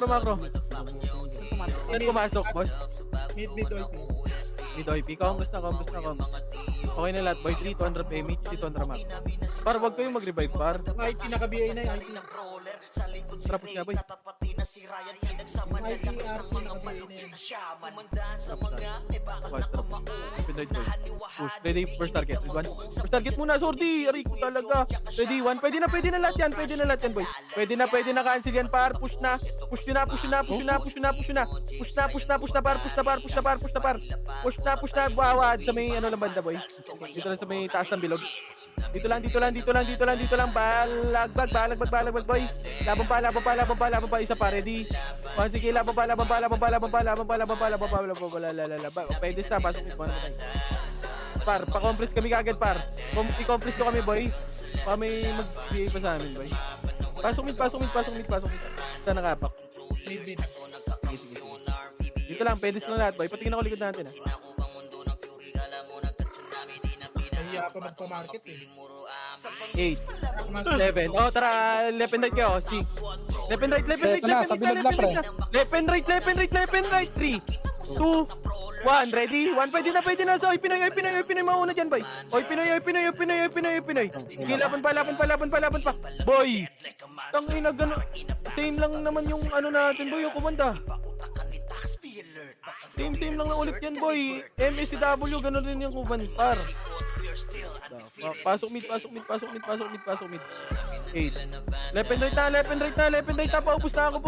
Macro. Saan pumasok, boss? Mid, OIP. Dito, IP. Congress na. Okay na lahat, boy. 3, 200 PMH, 300 macro. Par, wag kayong mag-revive, par. IT naka-BA na, IT. Trapos nga, boy. Yung IT, naka-BA na yan. Push. Ready, first target. First target muna, sorry. Aray ko talaga. Ready, 1. Pwede na lahat yan, boy. Pwede na cancel yan, par. Push na, par. Bawad sa may ano lang banda, boy. Dito lang sa may taas ng bilog. Dito lang. Balagbag, boy. Laban pa. Isa pa, ready. Sige, laban pa. Pwede na, pasok mo. Par, pa-compress kami kagad, par. I-compress ko kami, boy. Pa may mag-BA pa sa amin, boy. Pasok mid. Saan nakapak? Mid. Sige. Dito lang, pwede na lahat, boy. Patingin ako likod natin, ha. Nahiya pa magpa-market, eh. 8, 7. Oh, tara, left and right kayo. 6. Left and right. Left and right. 3, 2, 1. Ready? 1. Pwede na. So, Pinoy mauna dyan, boy. Pinoy. Sige, laban pa. Boy! Tangina, gano'n. Same lang naman yung ano natin, boy. Yung kumanda. Same lang na ulit yan, boy. MSCW, gano'n rin yung kumandar. Pasok mid. 8. Left and right na. Paubos na ako,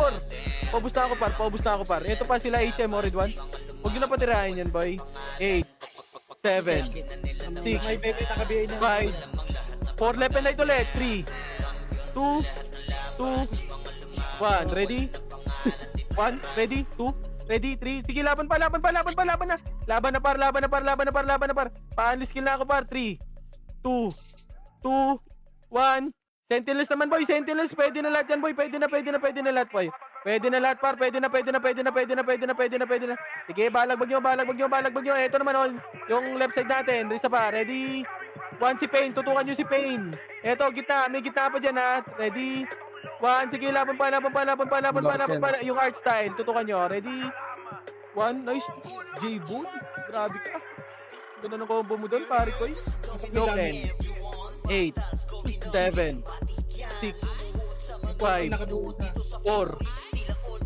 par. Ito pa sila HM, Orid 1. Huwag nyo na patirahin yan, boy. 8, 7, 6, May bebe naka-BA na. 5, 4. Left and right ulit. 3, 2, 1. Ready? 1. Ready? 2. Ready? 3. Sige, laban na. Laban na, par. Paan skill na ako, par. 3, 2, 1. Sentinels naman, boy. Pwede na lahat yan, boy. Pwede na lahat, boy. Pwede na lahat par, pwede na. Sige, balagbag nyo. Ito naman oh, yung left side natin. Isa pa, ready? One si Pain, tutukan nyo si Pain. Ito, gitna, may gitna pa dyan ha. Ready? One, sige, laban pa. Yung art style, tutukan nyo. Ready? One, nice. J-Boon, grabe ka. Ganda ng combo mo doon, pare ko. No, 10, 8, 7, 6, 5, 4,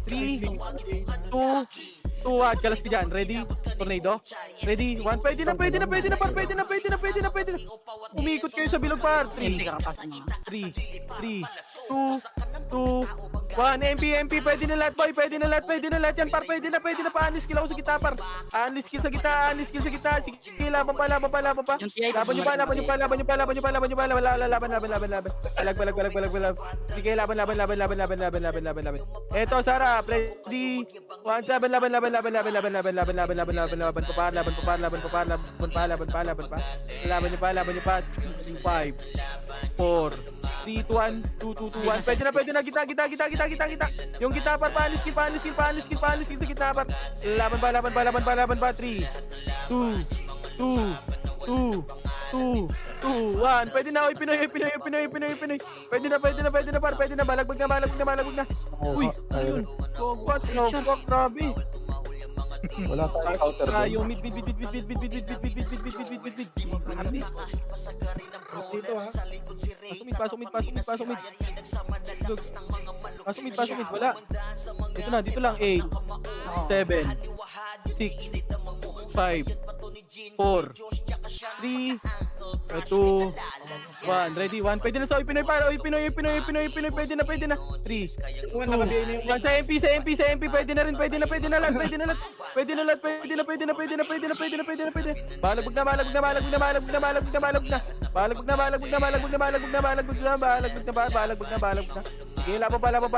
3, 2, 1, kalas ka dyan. Ready? Tornado? Ready? 1, pwede na. Umikot kayo sa bilog par. 3, 3, 2, 1, MP, pwede na lahat boy, pwede na lahat yan par, pwede na, pa-unleash skill ako sa gitna par. Unleash skill sa gitna. Sige, laban pa. Laban nyo pa. Laban. Balag. Sige, laban. Eto, Sarah, ready? 1, 7, laban. Laban nyo pa. 5, 4, 3, 2, 1, 2, 1. Pwede na, kita. Yung kita par, pa-unleash skill sa gitna par. Laban pa. 3, 2, 1. Pwede na, Pinoy. Pwede na par, balagbag na. Uy, ayun. What the fuck, grabe. Wala tayong counter doon. Yung mid. Grabe. Dito ha. Pasok mid. Wala. Dito lang. 8, 7, 6, 5, 4, 3, 2, 1. Ready? 1. Pwede na sa Pinoy para. Pinoy. Pwede na. 3, 2, 1. Sa MP. Pwede na rin. Pwede na lahat. Balagbag na. Sige, laban pa. Sige,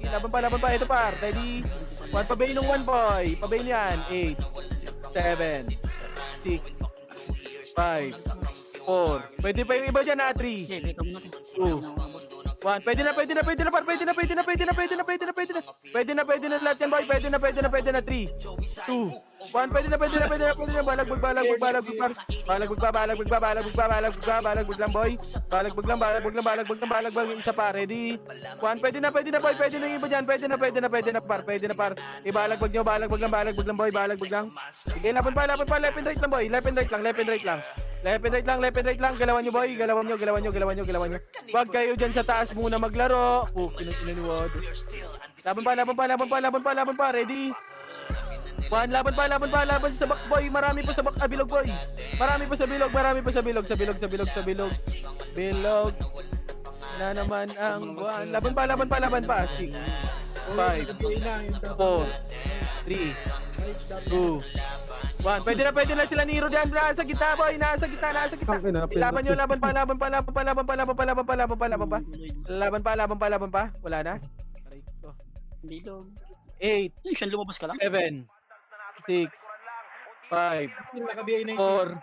laban pa. Ito par. Ready? 1 pabay nung 1 boy. Pabay niyan. 8, 7, 6, 5, 4. Pwede pa yung iba dyan ha. 3, 2, 1. Pwede na par. Pwede na lahat yan boy. Pwede na. 3, 2, 1. Pwede na. Balagbag par. Balagbag lang boy. Balagbag yung isa pa. Ready? 1. Pwede na boy. Pwede na yung iba dyan. Pwede na par. Ibalagbag nyo. Balagbag lang boy. Balagbag lang. Sige, laban pa. Left and right lang boy. Left and right lang. Galawan nyo boy. Galawan nyo. Wag kayo dyan sa taas muna maglaro. Kinaniwad. Laban pa. Ready? 1, laban sa back boy. Marami pa sa back. Bilog boy. Marami pa sa bilog. Bilog. Na naman ang buwan. Laban pa. 6, 5, 4, 3, 2, 1. Pwede na sila Nero diyan. Nasa gitna boy. Nasa gitna. Laban nyo. Laban pa. Laban pa. Wala na. Aray ko. Bilog. 8, Yung siyang lumabas ka lang. 7, 6, 5, Naka-BI na 4,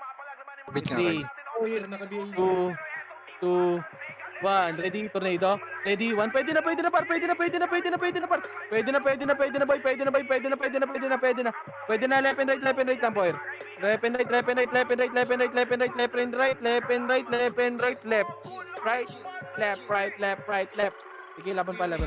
Bit ka 3, Oh, here, naka-BI na. 2, 1. Ready? Tornado? Ready? 1. Pwede na par. Pwede na boy. Pwede na. Left and right lang boy. Left and right. Left. Sige, laban pa. Laban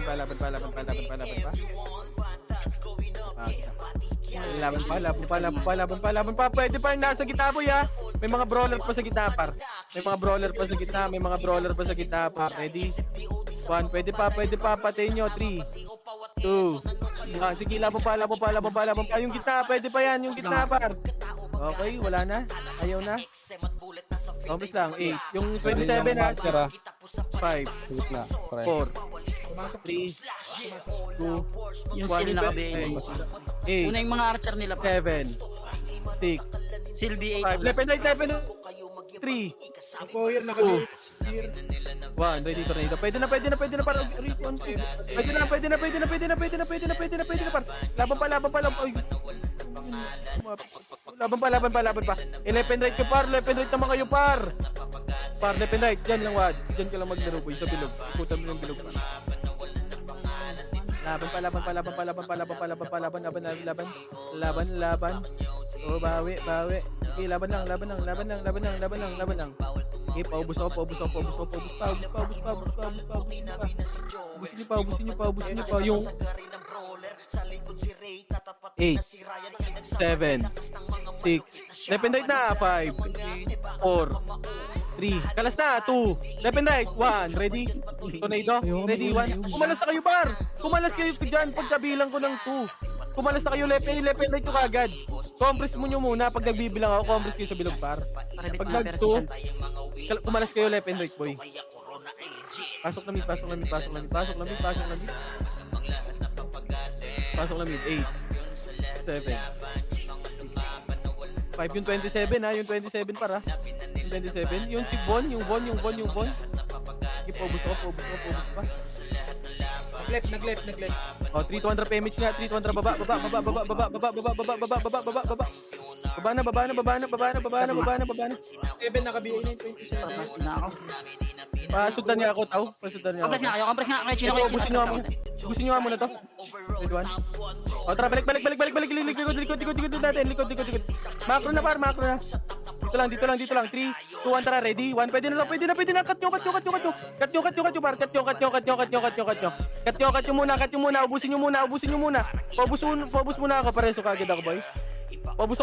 pa. Pwede pa yung nasa gitna boy ha. May mga brawler pa sa gitna par. Ready? 1. Pwede pa. Patayin nyo. 3, 2, 1. Sige, laban pa. Yung gitna, pwede pa yan. Yung gitna par. Okay, wala na. Ayaw na. Obvious lang. 8. Yung 27 ha. 5, 4, 3, 2, Yung skill naka-BA. 8, Una yung mga archer nila pa. 7, 6, Silby 5. 8. Left and right. 3, Oh, here, naka-BI. Here. 1. Ready tornado. Pwede na para recon. Pwede na par. Laban pa. Ay, Laban pa. 11 right ko par, 11 right naman kayo par. Par, 11 right, dyan lang wad. Dyan ka lang maglaro boy, sa bilog. Ikutan mo yung bilog pa. Laban. Oh, bawi. Okay, laban lang. Okay, paubos ako. Ubusin niyo pa. Yung 8, 7, 6, left and right na, 5, 4, 3, kalas na, 2, left and right, 1, ready? Tornado, ready, 1, kumalas na kayo par! Kumalas kayo dyan pagkabilang ko ng 2. Kumalas na kayo left and right ko kagad. Compress mo nyo muna pag nagbibilang ako, compress kayo sa bilog par. Pag nag 2, kumalas kayo left and right boy. Pasok na mid. Pasok na mid, 8, 7, 5, yung 27 ha, yung 27 para. Yung 27, yung si Von, yung Von. Sige, paubos ako pa. Nag-left. Oh, 3-200 PMH nga, 3-200 baba. Baba na. 7 naka-BA na yung 27. Tapos na ako. Pasudan niya ako, tao. Compress nga kayo. Chino. Gusto nyo nga muna to. Red one. O, tara, balik. Likod natin. Macro na. Dito lang. 3, 2, 1, tara, ready? 1, pwede na. Cut nyo, par. Cut nyo muna. Ubusin nyo muna. Paubos muna ako, pareso kagad ako, boy. Paubos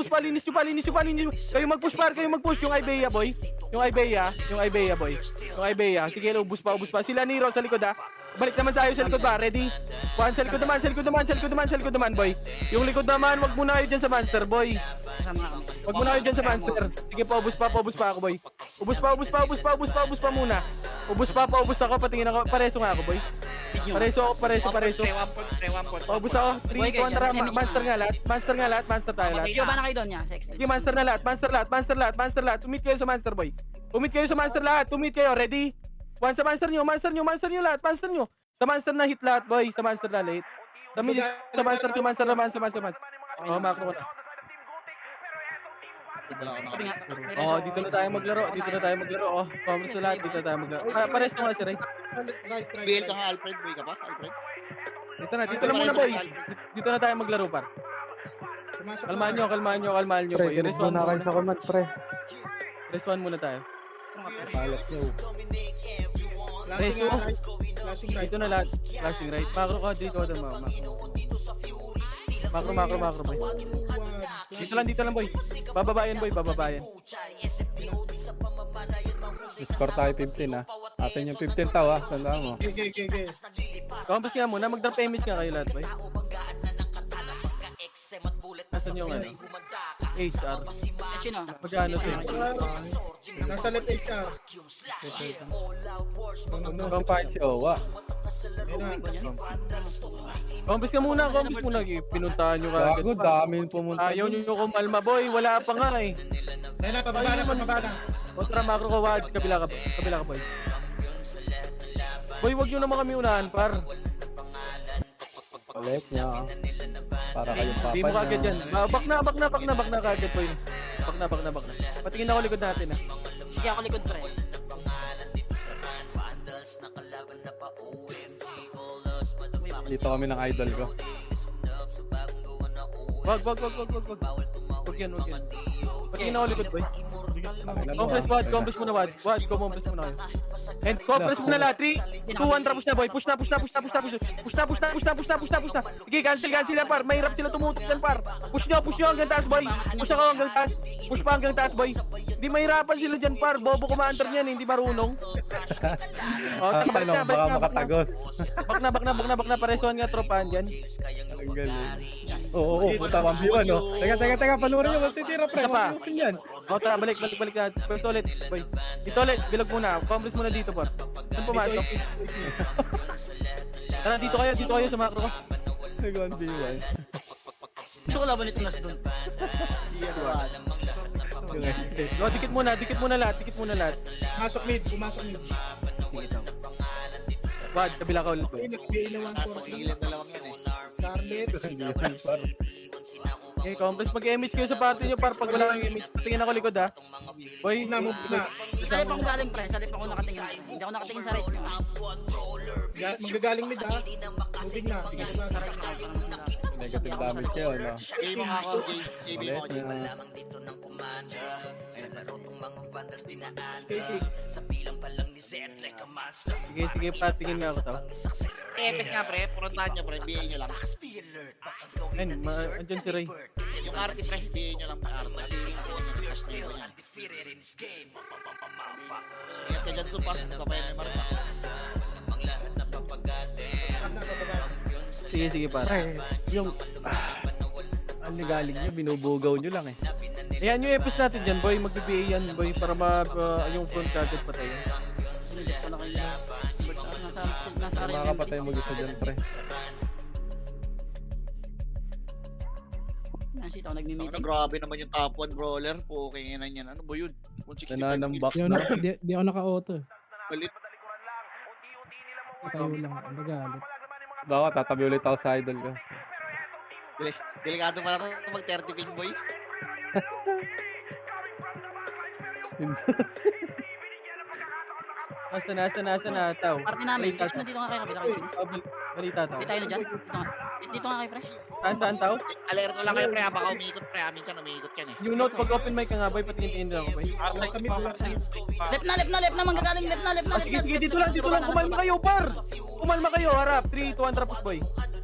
pa. Linis nyo. Kayo mag-push, par. Yung Ibea, boy. Yung Ibea, boy. Sige, ubus pa. Sila Nero sa likod, ha. Balik naman tayo sa likod ba? Ready? 1, sa likod naman, boy. Yung likod naman, wag muna kayo dyan sa monster, boy. Wag muna kayo dyan sa monster. Sige, paubos pa ako, boy. Ubus pa muna. Ubus ako, patingin ako. Pareso nga ako, boy. Pareso. Paubos ako. 3, 2, 1, tara. Monster nga lahat. Monster tayo lahat. Video ba na kayo doon niya? Sige, monster na lahat. Umit kayo sa monster, boy. Umit kayo, ready? 1 sa monster nyo lahat. Sa monster na hit lahat, boy. Sa monster na late. Sa monster naman. Oh, macro na. Oh, dito na tayo maglaro. Oh, commerce na lahat. Dito na tayo maglaro. Pares na nga si Ray. Right. BL ka nga, Alfred. Boy ka pa, Alfred? Dito na muna, boy. Dito na tayo maglaro, par. Kalmahan nyo, boy. Pre, Rest 1 na kayo sa command, pre. Rest 1 muna tayo. Palat nyo. Flashing right. Dito na lahat. Flashing right. Macro ka, dito ka doon, Macro, boy. Dito lang, boy. Bababayan. Score tayo 15, ha. Atin yung 15 tao, ha. Tandaan mo. Okay. Compass nga muna, mag-drop image nga kayo lahat, boy. Nasaan yung ano? HR. Chino. Magkano to? Nasa left HR. Kung kahit si Owa. Compass ka muna. Pinuntahan nyo ka. Gago, dami pumunta. Ayaw nyo kumalma, boy. Wala pa nga eh. Ayun na, pababa na. Kontra macro ka, wad. Kabila ka, boy. Boy, wag nyo naman kami unahan, par. Ulit niya. Para kayong papa Hindi mo kagad niya. yan. Bak na kagad, boy. Bak na. Patingin ako likod natin, ha. Sige ako likod, pre. Dito kami ng idol ko. Wag. Wag yan. Patingin ako likod, boy. Compress muna, wad. Compress muna kayo. And compress muna lahat. 3, 2, 1, tapos na, boy. Push na. Sige, cancel yan, par. Mahirap sila tumutok yan, par. Push nyo hanggang taas, boy. Push ako hanggang taas. Push pa hanggang taas, boy. Hindi mahirapan sila dyan, par. Bobo commander niyan, hindi marunong. Balik na. Baka makatagos. Bak na. Paresuhan nga tropahan dyan. Ang galing. Oo, puta 1v1, no? Teka, panurin nyo. Magtitira, pre. Isa pa. Magtitira yan. Tara, balik na. First ulit, boy. Dito ulit, bilog muna. Compress muna dito, par. Saan pumasok? Tara, dito kayo sa macro ko. Nag-1v1. Gusto ko laban nito nas doon. No, dikit muna lahat. Pumasok mid. Wad, kabila ka ulit, boy. Nag-BA na 140. Scarlet. Okay, complex. Mag-image kayo sa party nyo para pag wala kang image. Tingin ako likod ha. Boy, Move na, move na. Sa lip ako galing pre, sa lip ako nakatingin. Hindi ako nakatingin sa right nyo. Manggagaling mid ha. Moving na. Sige, na. Negative damage kayo, no? Game mo ako, game mo ako. Ulit na. Skating. sige, patingin nga ako tao. Epes nga pre, purantahan nyo pre, BA nyo lang. Ayun, andyan si Ray. Yung RT pre, BA nyo lang. RT. Ingat ka dyan supa, kapay may marka. Ano, bababa. Sige, para. Yung... ang galing nyo, binubugaw nyo lang eh. Ayan yung episodes natin dyan, boy. Mag-BA yan, boy. Para yung front kagad patay. Hindi ko na kayo. Nasa Yung mga kapatay mo gusto dyan, pre. Nasit ako nagmi-meeting. Grabe naman yung top 1 brawler. Okay na yan. Ano ba yun? 165 Nananambak Di ako, na. di ako naka-auto. Palit. Tayo lang, ang nagalit. Baka tatabi ulit ako sa idol ko. Delikado pala kung mag 30 ping boy. Nasa na, tao. Party namin, catch mo dito nga kayo kabila kayo. Balita, tao. Dito tayo na dyan. Dito nga kayo pre. Saan, tao? Alerto lang kayo pre, baka umiikot pre. Minsan umiikot yan eh. Yung note, pag open mic ka nga, boy. Patingin-tingin lang ako, boy. Wala kami, wala kami. Left na, manggagaling left na. Sige, dito lang. Kumalma kayo, par. Kumalma kayo, harap. 3, 2, 1, trapos, boy.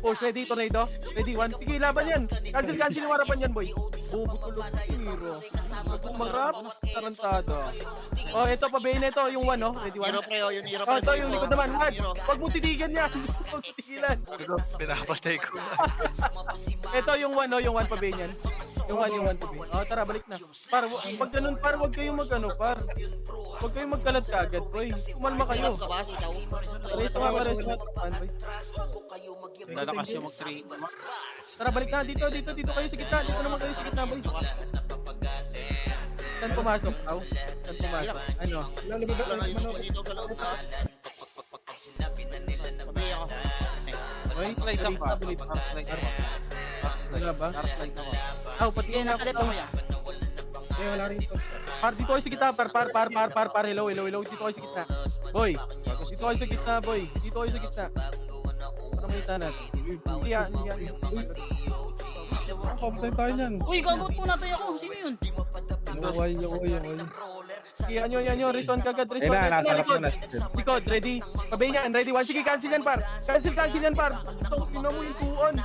Push, ready, tornado. Ready, 1. Sige, laban yan. Cancel yung harapan yan, boy. Bubutulog. Hero. Umarap. Tarantado. Oh, ito, pabayin na ito. Yung 1, no? Ready, 1. Hero pre, yung hero Oh, pre. ito, yung likod naman. Wag mo titigan yan. Wag mo titigilan. Pinapatay ko. Ito, yung 1, no? Yung 1, pabayin yan. Yung 1 pabayin. Oh, tara, balik na. Par, pag ganun, par, wag kayong par. Wag kayong magkalat kagad, boy. Kumalma kayo. Ka ba, sitaw? Resto nga, boy. Lalakas yung mag-3. Tara, balik na. Dito kayo sa gitna. Dito naman kayo sa gitna, boy. Saan pumasok? Aw? Saan pumasok? Ano? Lalo ba ba? Manok. Pabay ako. Boy, Slide lang pa. ulit. Slide ako. Wala ba? Slide ako. Aw, pati Sige, nasa left ako ya. Eh, wala rin ito. Par, dito kayo sa gitna. Par. Hello. Dito kayo sa gitna. Boy, dito kayo sa gitna, boy. Dito kayo sa gitna. Para makita natin. Yan. Komplex tayo niyan. Uy, gagot po natin ako. Sino yun? Uy. Sige, anyo. Reson kagad. Eh na, nasa harap mo na. Likod, ready? Pabay niyan, ready? 1. Sige, cancel yan, par. Cancel yan, par. Ina mo yung tuon.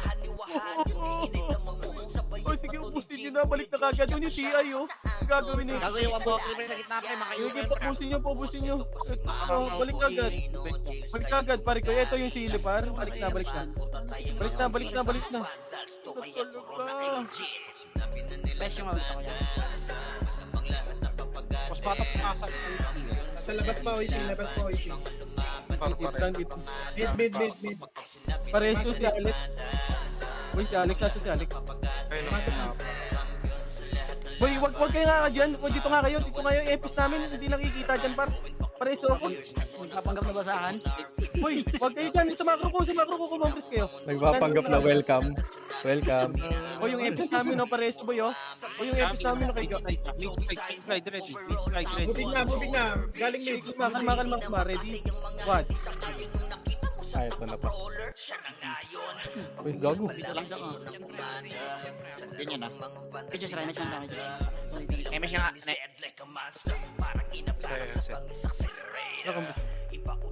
Oh, sige, ubusin nyo na. Balik na kagad. Yun yung TI, oh. Gagawin eh. Gago yung abo pre na gitna pre, makayo Sige, pre. paubusin nyo. Balik kagad. Balik kagad, pare ko. Ito yung sili, par. Balik na. Balik na. Best yung out ako yan. Mas patok na sa Sa labas pa, OIP. Labas pa, OIP. Dito. Mid. Pares to si Alex. Boy, si Alex. Nasa si Alex. Masok na. Boy, wag kayo nga dyan. Dito nga kayo. Dito nga yung epis namin. Hindi nakikita dyan, par. Pares to ako. Nagpapanggap na basahan. Boy, wag kayo dyan. Sa macro ko. Kumampres kayo. Nagpapanggap na welcome. O yung epis namin, no, pares to, boy, oh. O yung epis namin, no, kayo. slide ready. Slide ready. Moving na. Galing mid. Kalma. Ready? What? Ay, ito na pa. Uy, gago. Lang daw ah. Ganyan na. Just Ryan, match man damage. MS niya nga.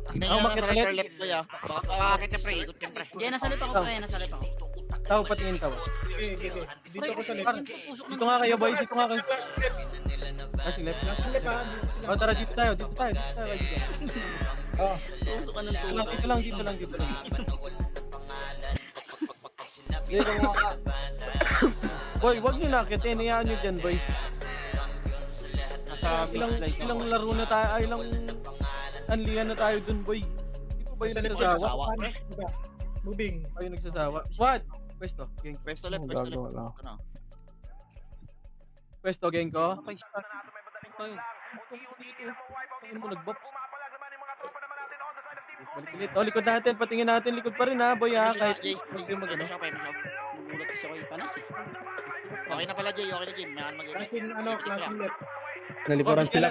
Tignan nyo bakit naman sa ulit? left ko ya. Baka kakakit niya pre, ikot yan pre. Diyan, nasa left ako pre, nasa left ako. Tao, patingin tao. Sige. Dito ako sa Par, left. dito nga kayo, boy. Dito nga kayo. Kasi left. Last left ha. Dito sila. O, tara, dito tayo. Dito. Tusok ka ng tusok. Dito lang. Boy, wag nyo nakitin. Hayaan nyo dyan, boy. Nasa Ilang laro na tayo. Ay, ilang anlihan na tayo dun, boy. Dito ba Sa yung left nagsasawa? sawa. Diba? Moving. Ba yung nagsasawa? What? Pwesto, gang. Pwesto left, Oh, pwesto gago, left. wala. Ano? Pwesto, gang ko. Okay, start. Ano mo nag-box? Balik ulit. O, likod natin. Patingin natin. Likod pa rin, ha, boy, ha. Kahit Jay, hindi mo MS gano'n. ako, MS ako. Nagulat kasi ako yung panas eh. Okay na pala, Jay. Okay na, Jay. Mayan mag- Classing, classing left. Nalikuran sila.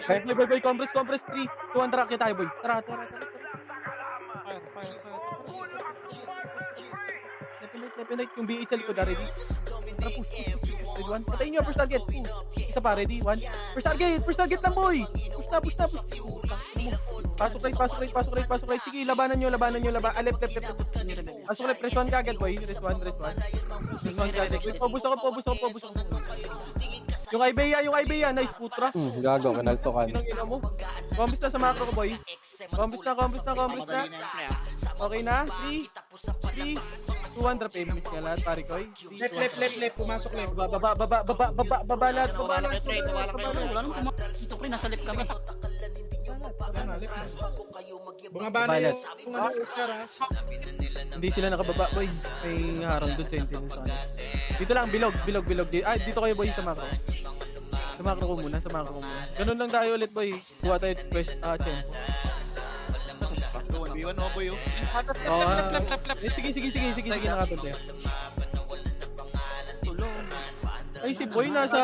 Boy, compress 3. 200 rakit tayo, boy. Tara. Fire. Left and right, yung BH sa likod, ready? Tara, push. Ready, 1. Patayin nyo, first target. 2. Isa pa, ready? 1. First target lang, boy. Push na. Pasok right. Sige, labanan nyo. Left. Pasok left, press 1 kagad, boy. Press 1 kagad. Pobus ako. Yung Ibeya, nice putra. Gago, kanaltokan. Ina mo. Combis na sa macro ko, boy. Combis na. Madali na yun, pre, ah. Okay na? 3, 200 payments ka lahat, pare ko. Left. Pumasok left. Baba lahat. Baba lang kayo, pre. Baba lang kayo. Wala nang pumasok. Ito pre, nasa left kami. Wala na, left. Bumaba na Balat. yung HR, ha? Hindi sila nakababa, boy. May harang doon, sentinel sa kanila. Dito lang, bilog. Dito kayo, boy, sa macro. Sa macro ko muna. Ganun lang tayo ulit, boy. Kuha tayo quest, tempo. 1v1, oh, boy, oh. Left. Sige, nakatol tayo. Ay, si Boy nasa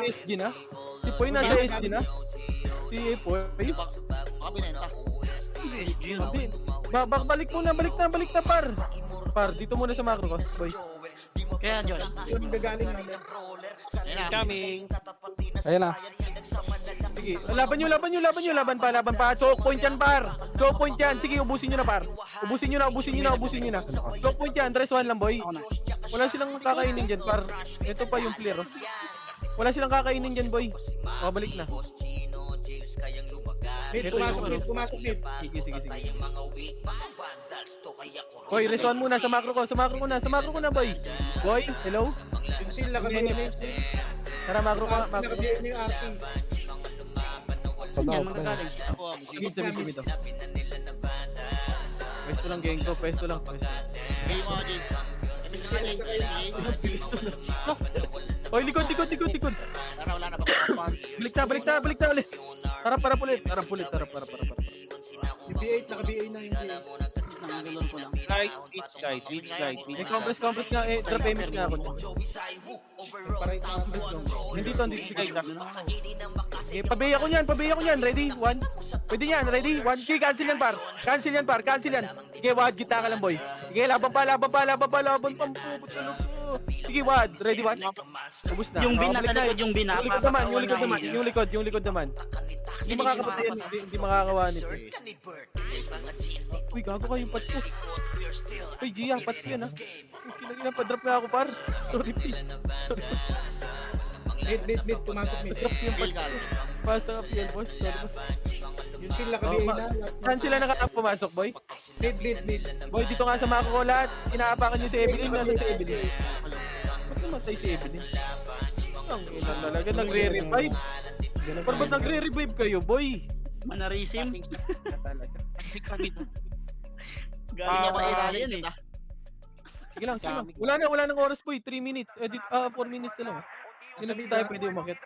SG na. Si Boy. Baka binenta. SG yun. Hindi. Balik na, par. Par, dito muna sa macro ko, boy. Kaya Josh, Yung gagaling na left. Ayun na. Coming. Ayun na. Sige, laban pa. Choke point yan, par. Choke point yan. Sige, ubusin nyo na, par. Ubusin nyo na. Choke point yan, dress 1 lang, boy. Wala silang kakainin dyan, par. Ito pa yung clear, oh. Wala silang kakainin dyan, boy. Balik na. Mid, pumasok mid. Sige. Boy, rest 1 muna sa macro ko na, boy. Boy, hello? Yung seal, nakabihin na yung seal. Tara, macro ka. Nakabihin na yung RT. saan yan magagaling? Sige, sabi ito. Pwesto lang, geng ko. Pwesto lang. Hey, mga Jay. Jay. Oy, likod. Wala na. Balik na ulit. Harap ulit. Yung B8, naka-BA na yung B8. Nangalulon ko lang. Beach guide. Eh, compress nga. Drop payment nga ako. Paray ka ako. Nandito si Guy. Eh, pabaya ko niyan. Ready? 1. Pwede yan. Ready? 1. Sige, cancel yan, par. Cancel yan. Sige, wad. Gita ka lang, boy. Sige, laban pa. Sige, wad. Ready, 1. Ubus na. Yung bin, Oh, nasa balik na. likod yung bin, ha? Yung likod naman. Hindi makakapatay yan. Hindi makakawa nito. Uy, gago ka yung pat ko. Uy, Gia, pat ko yan, ha. Kinagina pa, drop na ako, par. Sorry, please. Mid, pumasok mid. Drop yung pat ko. Pasa ka, PL, boss. Sorry, boss. Yung seal, naka-BA na. Saan sila pumasok, boy? Mid. Boy, dito nga sa mga kulat. Inaapakan nyo si Evelyn. Nasa si Evelyn. Ba't namatay si Evelyn? Ang ina talaga, nagre-revive. Pero ba't nagre-revive kayo, boy? Manarisim. Talaga. Galing yata SG yan eh. Sige lang. Wala nang oras, boy. 3 minutes. 4 minutes na lang. Hindi na tayo pwede umakit.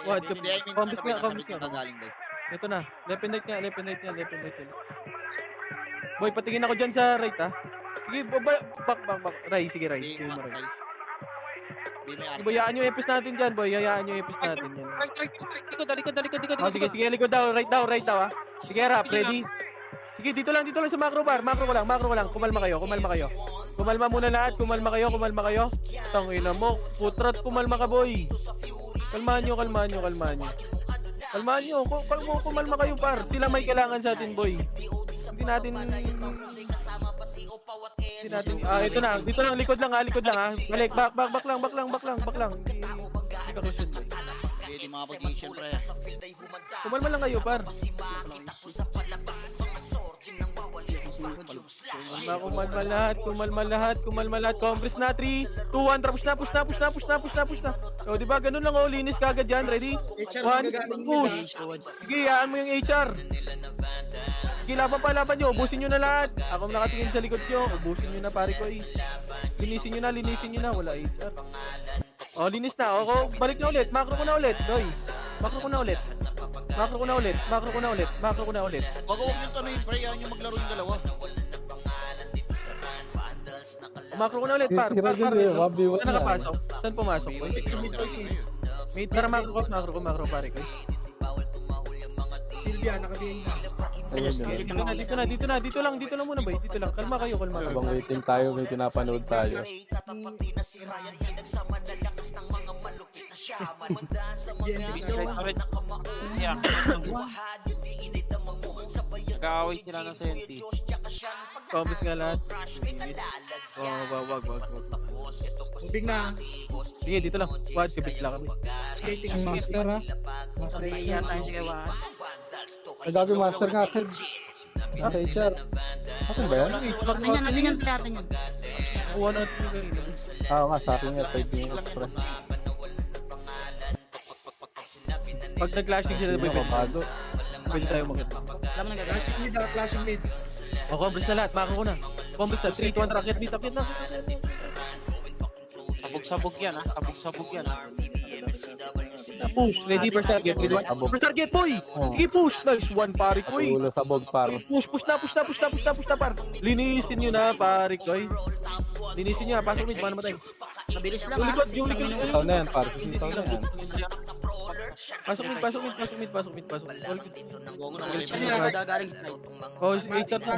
What? Hindi, I mean, Combis nga. nagaling, boy. Ito na. Left and right nga. Boy, patingin ako dyan sa right, ha. Sige, back. Ray, sige, Ray. Sige mo, Ray. Boy, hayaan yung epis natin dyan, boy. Likod. Oh, sige, likod daw. Right daw, ha. Sige, rap, ready? Sige, dito lang sa macro bar. Macro ko lang. Kumalma kayo. Kumalma muna lahat. Kumalma kayo. Tangina mo. Putrat, kumalma ka, boy. Kalmahan nyo. Kumalma kayo, par. Sila may kailangan sa atin, boy. Hindi natin. Ito na. Dito lang, likod lang, ha. Balik, back lang. Hindi ka cushion, boy. Pwede mga position, pre. Kumalma lang kayo, par. Kumalma lahat. Compress na, 3, 2, 1, push na. So, di ba, ganun lang, linis kagad yan. Ready? HR, 1, push. Sige, hayaan mo yung HR. Sige, laban nyo. Ubusin nyo na lahat. Ako nakatingin sa likod nyo. Ubusin nyo na, pare ko, eh. Linisin nyo na. Wala HR. Oh, linis na. O, balik na ulit. Macro ko na ulit. Doy. Macro ko na ulit. Wag yung tanuhin, pre. Yan yung maglaro yung dalawa. Makro ko na ulit, par. Tira Par, par. din eh, 1v1 Saan nakapasok? Saan pumasok, boy? Mate, tara makro, pare ko. Sylvia, naka-VA na. Ayun yun. Dito lang muna, boy. Dito lang. Kalma kayo. Habang waiting tayo, may pinapanood tayo. Yeah. Nag-aaway sila ng senti. Combis nga lahat. Wag. Moving na. Sige, dito lang. Quad, kabit lang kami. Skating. Ang master ha. Kaya yata yung sigawan. Ay, dami master nga, Ted. Sa HR. Akin ba yan? Natin yan, natin yan. One out mo kayo. Oo nga, sa akin nga, 5 minutes express. Pag nag-clashing sila, boy, Kapado. pwede tayo makita. Alam mo na gagawin. Flashing mid ah, flashing mid. O, combis na lahat. Makro ko na. Combis na. 3, 2, 1, racket. Akit na. Sabog-sabog yan, ha? Sabog-sabog yan, ha? Push. Ready for target. Abog. First target, boy. Oh. Sige, push. Nice one, pare ko, eh. Ulo sabog, par. Push na, par. Linisin nyo na, pare ko, eh. Linisin nyo, pasok mid, mana matay. Mabilis lang Yung ha. likod, yung likod. Sitaw na yan, par. Sitaw na yan. Pasok mid. All good. Siya na gagaling sa side. Oh, 8 shot na.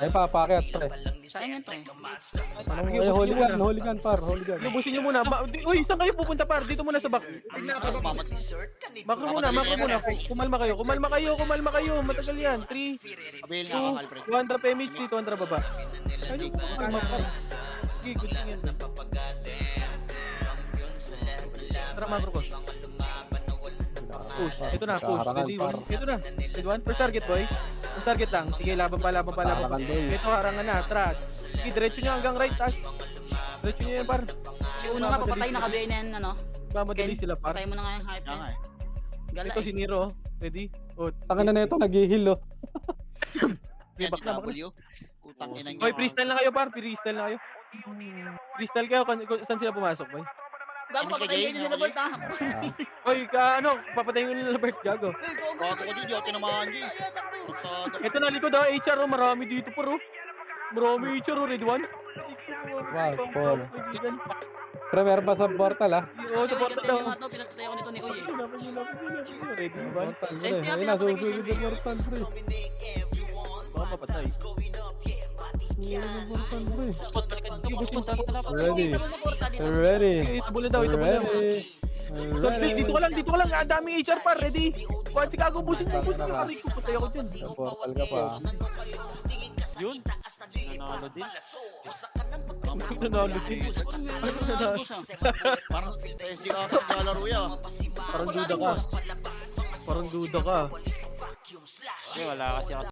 Ay, papakyat, pre. Sayang yan to eh. Ay, hooligan, par. Hooligan. Lubusin nyo muna. Uy, saan kayo pupunta, par? Dito muna sa back. Tignan pa ba? Makro muna. Kumalma kayo. Matagal yan. 3, Abil nga ako, Alfred. 2 drop MH, 2 drop baba. Ayun, kumalma, par. Sige, good thing yan. Tara, makro ko. Push. Ito na, push. Kaharangan, Ready, par. Ito na. Ready, one. First target, boy. First target lang. Sige, laban pa. Harangan, boy. Ito, harangan na. Tara. Sige, diretso nyo hanggang right, taas. Diretso nyo yan, par. Si Uno nga, papatay na kabiyain na yan, ano. Mamadali sila, par. Patay mo na nga yung hype Kaya nga, yan. eh. Gala Ito eh. si Nero. Ready? Oh, Tangin na nito, nag-heal, oh. okay, back na. W. Utang ina niya. Hoy, freestyle na kayo, par. Freestyle na kayo. Freestyle kayo. Saan sila pumasok, boy? Gago, papatay kayo nila Bert ha. Hoy, papatayin ko nila Bert, gago. Bago ko dito, tinamaan niya. Ito na likod, HR, oh. Marami dito, par, oh. Marami HR, oh. Ready, one? Wow, four. Pre, meron pa sa portal, ah. Oo, Si Uy, support ganda daw. yung ano, pinatay ako nito ni Uy eh. Ready, one? Portal, pre. Senti, Ayun na, pinapatay ko susunod yung sa portal, pre. Baka mapatay. Spot, balikan dito, boss, sa kalaban. Ready. Dito mo sa portal, dito. Ready. Ito na daw, ito na daw. Ready. So, dito ka lang. Ang daming HR, par. Ready? One, Chicago, busin mo. Pari ko, patay ako dyan. Sa portal ka pa. Yun. Nanalo din. Nanalo din. Parang PSG ka sa lalaro yan. Parang duda ka. Eh, wala kasi ako